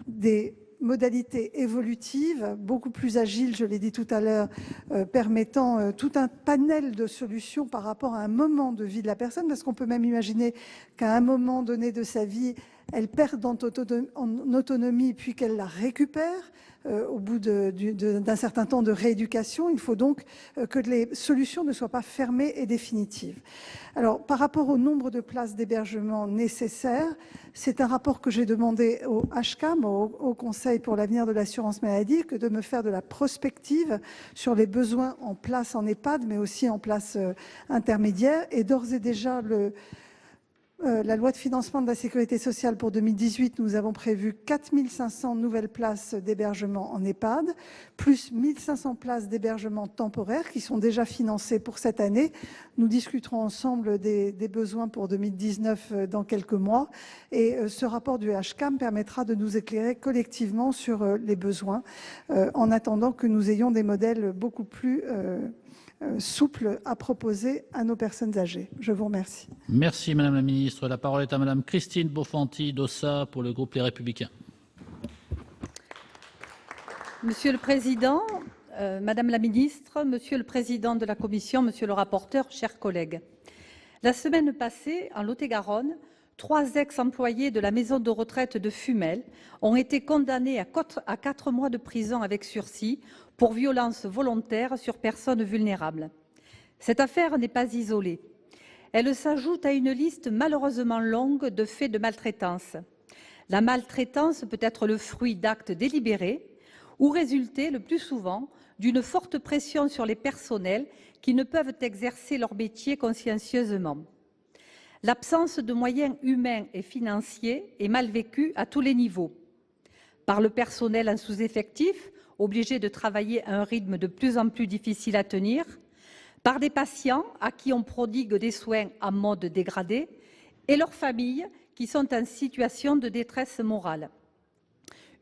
des modalités évolutives, beaucoup plus agiles, je l'ai dit tout à l'heure, permettant tout un panel de solutions par rapport à un moment de vie de la personne, parce qu'on peut même imaginer qu'à un moment donné de sa vie, elle perd en autonomie, puis qu'elle la récupère au bout d'un certain temps de rééducation. Il faut donc que les solutions ne soient pas fermées et définitives. Alors, par rapport au nombre de places d'hébergement nécessaires, c'est un rapport que j'ai demandé au HCAM, au Conseil pour l'avenir de l'assurance maladie, que de me faire de la prospective sur les besoins en places en EHPAD, mais aussi en places intermédiaires. Et d'ores et déjà, la loi de financement de la sécurité sociale pour 2018, nous avons prévu 4 500 nouvelles places d'hébergement en EHPAD, plus 1 500 places d'hébergement temporaire qui sont déjà financées pour cette année. Nous discuterons ensemble des besoins pour 2019 dans quelques mois. Et ce rapport du HCAM permettra de nous éclairer collectivement sur les besoins, en attendant que nous ayons des modèles beaucoup plus souple à proposer à nos personnes âgées. Je vous remercie. Merci Madame la Ministre. La parole est à Madame Christine Bonfanti-Dossat pour le groupe Les Républicains. Monsieur le Président, Madame la Ministre, Monsieur le Président de la Commission, Monsieur le rapporteur, chers collègues. La semaine passée, en Lot-et-Garonne, 3 ex-employés de la maison de retraite de Fumel ont été condamnés à 4 mois de prison avec sursis pour violence volontaire sur personnes vulnérables. Cette affaire n'est pas isolée. Elle s'ajoute à une liste malheureusement longue de faits de maltraitance. La maltraitance peut être le fruit d'actes délibérés ou résulter le plus souvent d'une forte pression sur les personnels qui ne peuvent exercer leur métier consciencieusement. L'absence de moyens humains et financiers est mal vécue à tous les niveaux. Par le personnel en sous-effectif, obligé de travailler à un rythme de plus en plus difficile à tenir, par des patients à qui on prodigue des soins en mode dégradé et leurs familles qui sont en situation de détresse morale.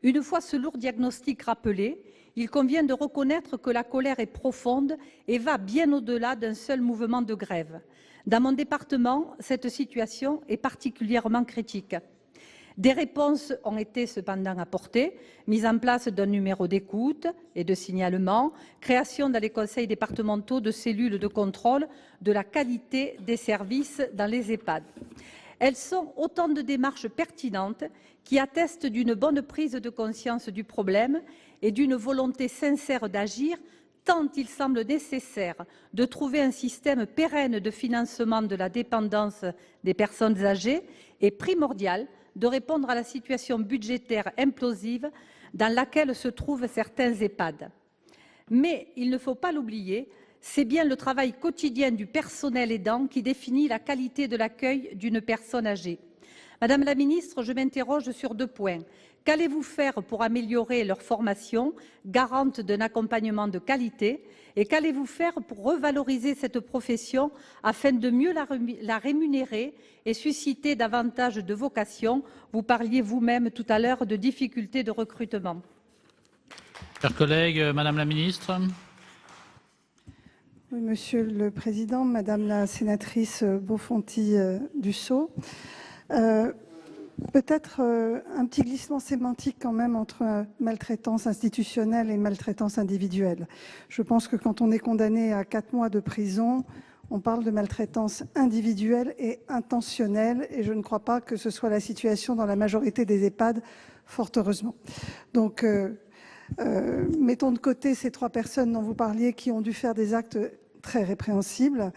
Une fois ce lourd diagnostic rappelé, il convient de reconnaître que la colère est profonde et va bien au-delà d'un seul mouvement de grève. Dans mon département, cette situation est particulièrement critique. Des réponses ont été cependant apportées, mise en place d'un numéro d'écoute et de signalement, création dans les conseils départementaux de cellules de contrôle de la qualité des services dans les EHPAD. Elles sont autant de démarches pertinentes qui attestent d'une bonne prise de conscience du problème et d'une volonté sincère d'agir, tant il semble nécessaire de trouver un système pérenne de financement de la dépendance des personnes âgées et primordial de répondre à la situation budgétaire implosive dans laquelle se trouvent certains EHPAD. Mais il ne faut pas l'oublier, c'est bien le travail quotidien du personnel aidant qui définit la qualité de l'accueil d'une personne âgée. Madame la Ministre, je m'interroge sur 2 points. Qu'allez-vous faire pour améliorer leur formation, garante d'un accompagnement de qualité, et qu'allez-vous faire pour revaloriser cette profession afin de mieux la rémunérer et susciter davantage de vocations? Vous parliez vous-même tout à l'heure de difficultés de recrutement. Chers collègues, Madame la Ministre. Oui, Monsieur le Président, Madame la sénatrice Bonfanti-Dossat, peut-être un petit glissement sémantique quand même entre maltraitance institutionnelle et maltraitance individuelle. Je pense que quand on est condamné à 4 mois de prison, on parle de maltraitance individuelle et intentionnelle, et je ne crois pas que ce soit la situation dans la majorité des EHPAD, fort heureusement. Donc, mettons de côté ces 3 personnes dont vous parliez qui ont dû faire des actes très répréhensibles.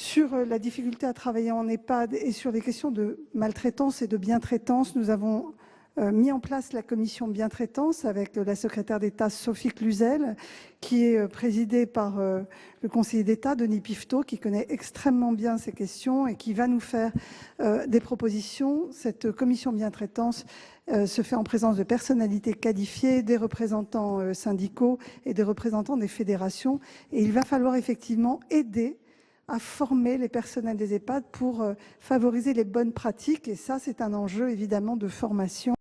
Sur la difficulté à travailler en EHPAD et sur les questions de maltraitance et de bientraitance, nous avons mis en place la commission bientraitance avec la secrétaire d'État Sophie Cluzel, qui est présidée par le conseiller d'État Denis Piveteau, qui connaît extrêmement bien ces questions et qui va nous faire des propositions. Cette commission bientraitance se fait en présence de personnalités qualifiées, des représentants syndicaux et des représentants des fédérations. Et il va falloir effectivement aider à former les personnels des EHPAD pour favoriser les bonnes pratiques. Et ça, c'est un enjeu évidemment de formation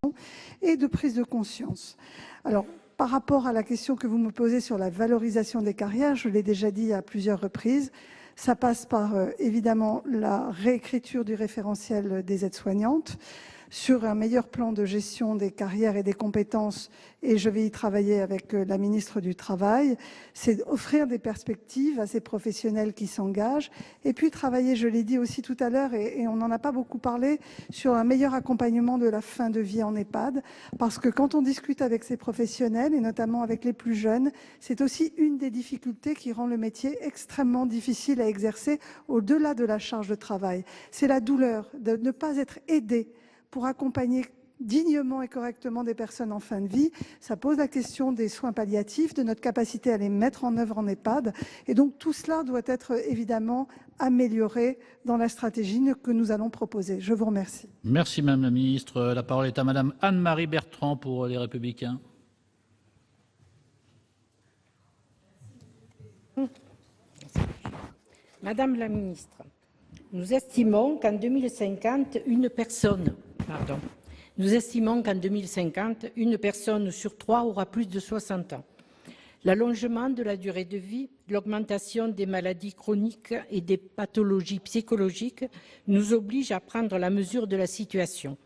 et de prise de conscience. Alors, par rapport à la question que vous me posez sur la valorisation des carrières, je l'ai déjà dit à plusieurs reprises, ça passe par évidemment la réécriture du référentiel des aides-soignantes, sur un meilleur plan de gestion des carrières et des compétences, et je vais y travailler avec la ministre du Travail. C'est offrir des perspectives à ces professionnels qui s'engagent, et puis travailler, je l'ai dit aussi tout à l'heure, et on n'en a pas beaucoup parlé, sur un meilleur accompagnement de la fin de vie en EHPAD, parce que quand on discute avec ces professionnels, et notamment avec les plus jeunes, c'est aussi une des difficultés qui rend le métier extrêmement difficile à exercer au-delà de la charge de travail. C'est la douleur de ne pas être aidé pour accompagner dignement et correctement des personnes en fin de vie. Ça pose la question des soins palliatifs, de notre capacité à les mettre en œuvre en EHPAD. Et donc tout cela doit être évidemment amélioré dans la stratégie que nous allons proposer. Je vous remercie. Merci Madame la Ministre. La parole est à Madame Anne-Marie Bertrand pour Les Républicains. Madame la Ministre, nous estimons qu'en 2050, une personne sur 3 aura plus de 60 ans. L'allongement de la durée de vie, l'augmentation des maladies chroniques et des pathologies psychologiques nous obligent à prendre la mesure de la situation.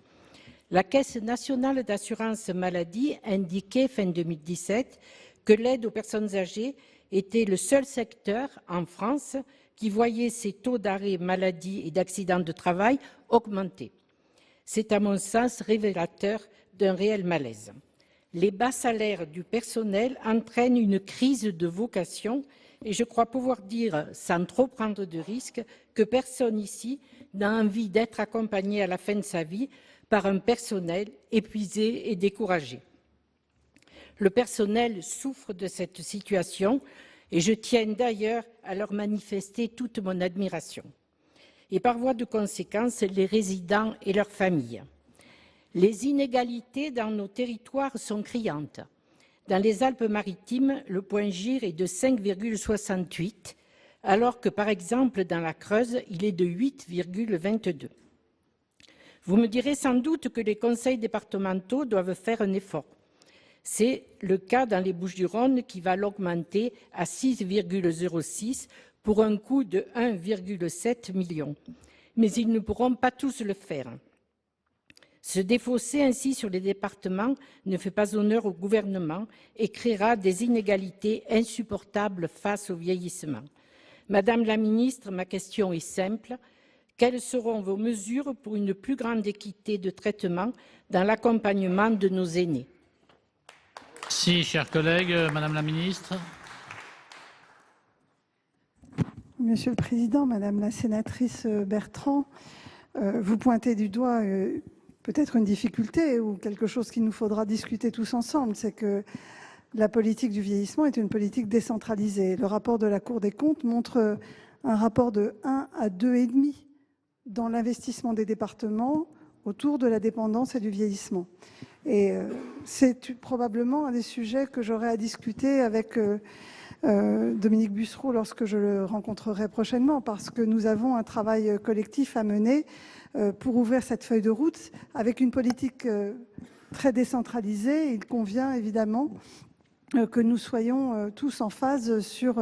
La Caisse nationale d'assurance maladie indiquait fin 2017 que l'aide aux personnes âgées était le seul secteur en France qui voyait ses taux d'arrêt maladie et d'accidents de travail augmenter. C'est à mon sens révélateur d'un réel malaise. Les bas salaires du personnel entraînent une crise de vocation et je crois pouvoir dire, sans trop prendre de risques, que personne ici n'a envie d'être accompagné à la fin de sa vie par un personnel épuisé et découragé. Le personnel souffre de cette situation et je tiens d'ailleurs à leur manifester toute mon admiration. Et par voie de conséquence, les résidents et leurs familles. Les inégalités dans nos territoires sont criantes. Dans les Alpes-Maritimes, le point GIR est de 5,68, alors que, par exemple, dans la Creuse, il est de 8,22. Vous me direz sans doute que les conseils départementaux doivent faire un effort. C'est le cas dans les Bouches-du-Rhône qui va l'augmenter à 6,06 pour un coût de 1,7 million. Mais ils ne pourront pas tous le faire. Se défausser ainsi sur les départements ne fait pas honneur au gouvernement et créera des inégalités insupportables face au vieillissement. Madame la ministre, ma question est simple. Quelles seront vos mesures pour une plus grande équité de traitement dans l'accompagnement de nos aînés? Merci, chers collègues. Madame la ministre. Monsieur le Président, Madame la sénatrice Bertrand, vous pointez du doigt peut-être une difficulté ou quelque chose qu'il nous faudra discuter tous ensemble, c'est que la politique du vieillissement est une politique décentralisée. Le rapport de la Cour des comptes montre un rapport de 1 à 2,5 dans l'investissement des départements autour de la dépendance et du vieillissement. Et c'est probablement un des sujets que j'aurai à discuter avec Dominique Bussereau lorsque je le rencontrerai prochainement, parce que nous avons un travail collectif à mener pour ouvrir cette feuille de route avec une politique très décentralisée. Il convient évidemment que nous soyons tous en phase sur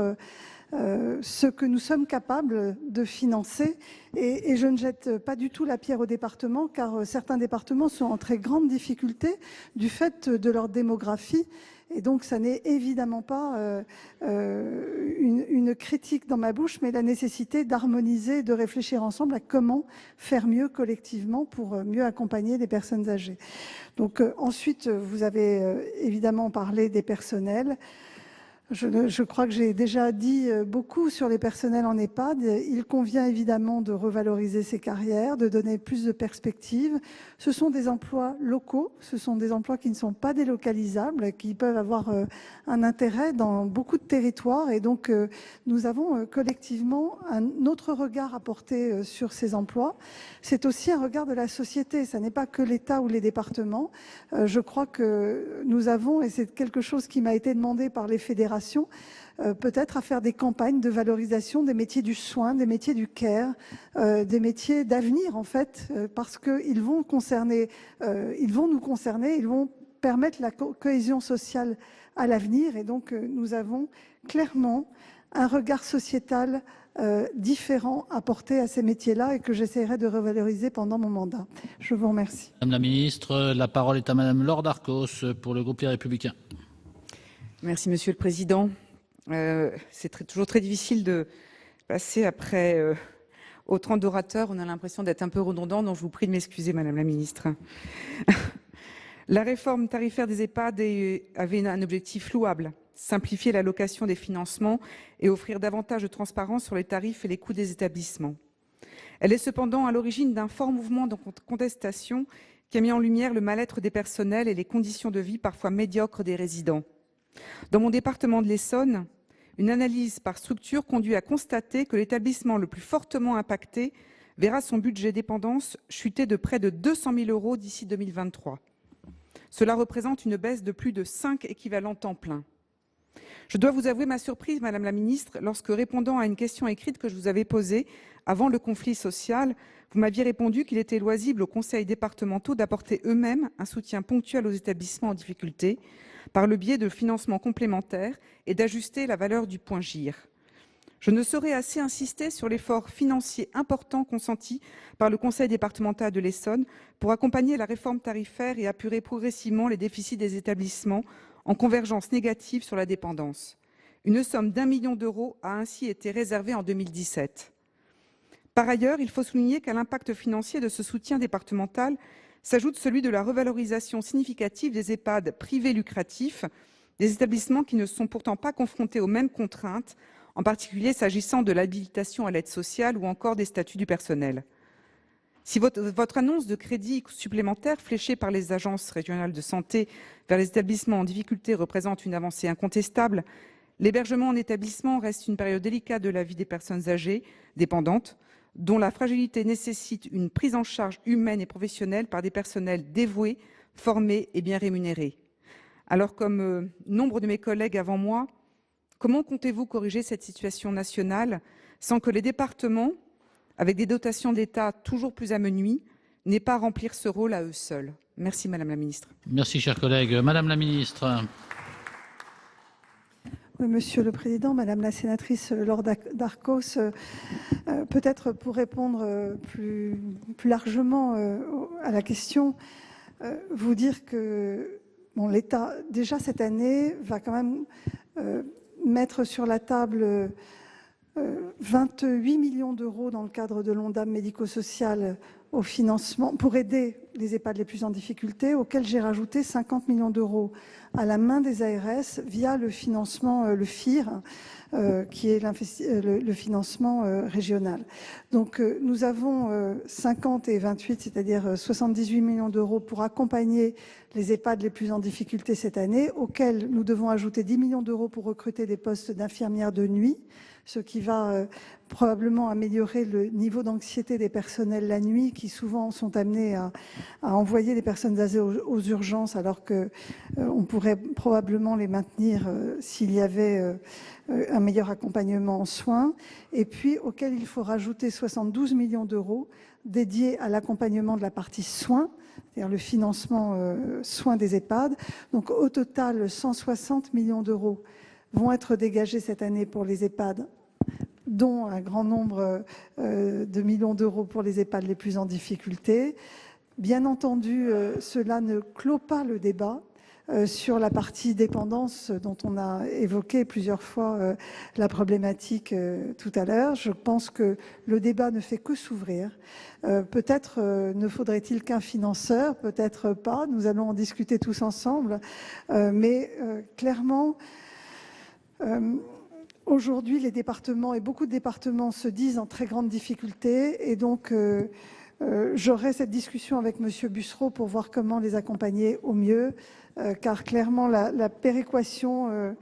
ce que nous sommes capables de financer. Et je ne jette pas du tout la pierre aux départements, car certains départements sont en très grande difficulté du fait de leur démographie. Et donc, ça n'est évidemment pas une critique dans ma bouche, mais la nécessité d'harmoniser, de réfléchir ensemble à comment faire mieux collectivement pour mieux accompagner les personnes âgées. Donc, ensuite, vous avez évidemment parlé des personnels. Je crois que j'ai déjà dit beaucoup sur les personnels en EHPAD. Il convient évidemment de revaloriser ces carrières, de donner plus de perspectives. Ce sont des emplois locaux, ce sont des emplois qui ne sont pas délocalisables, qui peuvent avoir un intérêt dans beaucoup de territoires. Et donc, nous avons collectivement un autre regard à porter sur ces emplois. C'est aussi un regard de la société. Ce n'est pas que l'État ou les départements. Je crois que nous avons, et c'est quelque chose qui m'a été demandé par les fédérations, peut-être à faire des campagnes de valorisation des métiers du soin, des métiers du care, des métiers d'avenir en fait, parce qu'ils vont nous concerner, ils vont permettre la cohésion sociale à l'avenir. Et donc nous avons clairement un regard sociétal différent à porter à ces métiers-là et que j'essaierai de revaloriser pendant mon mandat. Je vous remercie. Madame la ministre, la parole est à Madame Laure Darcos pour le groupe Les Républicains. Merci Monsieur le Président. C'est toujours très difficile de passer après autant d'orateurs. On a l'impression d'être un peu redondant, donc je vous prie de m'excuser, Madame la Ministre. La réforme tarifaire des EHPAD avait un objectif louable, simplifier l'allocation des financements et offrir davantage de transparence sur les tarifs et les coûts des établissements. Elle est cependant à l'origine d'un fort mouvement de contestation qui a mis en lumière le mal-être des personnels et les conditions de vie parfois médiocres des résidents. Dans mon département de l'Essonne, une analyse par structure conduit à constater que l'établissement le plus fortement impacté verra son budget dépendance chuter de près de 200 000 € d'ici 2023. Cela représente une baisse de plus de 5 équivalents temps plein. Je dois vous avouer ma surprise, Madame la Ministre, lorsque, répondant à une question écrite que je vous avais posée avant le conflit social, vous m'aviez répondu qu'il était loisible aux conseils départementaux d'apporter eux-mêmes un soutien ponctuel aux établissements en difficulté par le biais de financements complémentaires et d'ajuster la valeur du point GIR. Je ne saurais assez insister sur l'effort financier important consenti par le conseil départemental de l'Essonne pour accompagner la réforme tarifaire et apurer progressivement les déficits des établissements en convergence négative sur la dépendance. Une somme d'1 million d'euros a ainsi été réservée en 2017. Par ailleurs, il faut souligner qu'à l'impact financier de ce soutien départemental s'ajoute celui de la revalorisation significative des EHPAD privés lucratifs, des établissements qui ne sont pourtant pas confrontés aux mêmes contraintes, en particulier s'agissant de l'habilitation à l'aide sociale ou encore des statuts du personnel. Si votre annonce de crédits supplémentaires fléchés par les agences régionales de santé vers les établissements en difficulté représente une avancée incontestable, l'hébergement en établissement reste une période délicate de la vie des personnes âgées, dépendantes, dont la fragilité nécessite une prise en charge humaine et professionnelle par des personnels dévoués, formés et bien rémunérés. Alors, comme nombre de mes collègues avant moi, comment comptez-vous corriger cette situation nationale sans que les départements, avec des dotations d'État toujours plus amenuisées, n'aient pas à remplir ce rôle à eux seuls? Merci Madame la Ministre. Merci, chers collègues. Madame la Ministre. Oui, Monsieur le Président, Madame la sénatrice Laure Darcos, peut-être pour répondre plus largement à la question, vous dire que l'État, déjà cette année, va quand même mettre sur la table 28 millions d'euros dans le cadre de l'ONDAM médico-social au financement pour aider les EHPAD les plus en difficulté, auquel j'ai rajouté 50 millions d'euros à la main des ARS via le financement, le FIR, qui est le financement régional. Donc nous avons 50 et 28, c'est-à-dire 78 millions d'euros pour accompagner les EHPAD les plus en difficulté cette année, auxquels nous devons ajouter 10 millions d'euros pour recruter des postes d'infirmières de nuit, ce qui va probablement améliorer le niveau d'anxiété des personnels la nuit, qui souvent sont amenés à envoyer les personnes âgées aux urgences, alors qu'on pourrait probablement les maintenir s'il y avait un meilleur accompagnement en soins, et puis auquel il faut rajouter 72 millions d'euros dédiés à l'accompagnement de la partie soins, c'est-à-dire le financement soins des EHPAD. Donc au total, 160 millions d'euros vont être dégagés cette année pour les EHPAD, dont un grand nombre de millions d'euros pour les EHPAD les plus en difficulté. Bien entendu, cela ne clôt pas le débat sur la partie dépendance dont on a évoqué plusieurs fois la problématique tout à l'heure. Je pense que le débat ne fait que s'ouvrir. Peut-être ne faudrait-il qu'un financeur, peut-être pas. Nous allons en discuter tous ensemble. Mais clairement, aujourd'hui, les départements et beaucoup de départements se disent en très grande difficulté, et donc j'aurai cette discussion avec Monsieur Bussereau pour voir comment les accompagner au mieux, car clairement la péréquation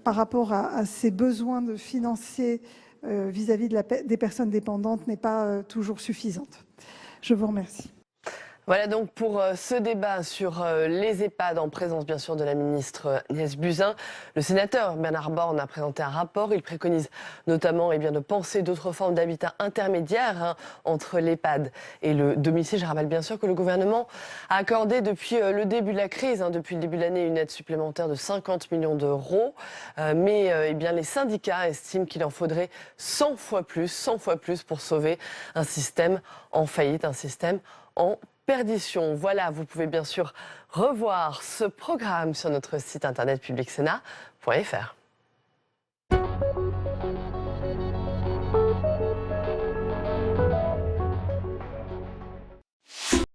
par rapport à ces besoins de financiers vis-à-vis des personnes dépendantes n'est pas toujours suffisante. Je vous remercie. Voilà donc pour ce débat sur les EHPAD en présence bien sûr de la ministre Agnès Buzyn. Le sénateur Bernard Borne a présenté un rapport. Il préconise notamment de penser d'autres formes d'habitat intermédiaire entre l'EHPAD et le domicile. Je rappelle bien sûr que le gouvernement a accordé depuis le début de la crise, depuis le début de l'année, une aide supplémentaire de 50 millions d'euros. Mais les syndicats estiment qu'il en faudrait 100 fois plus pour sauver un système en faillite, un système en perdition. Voilà, vous pouvez bien sûr revoir ce programme sur notre site internet publicsénat.fr.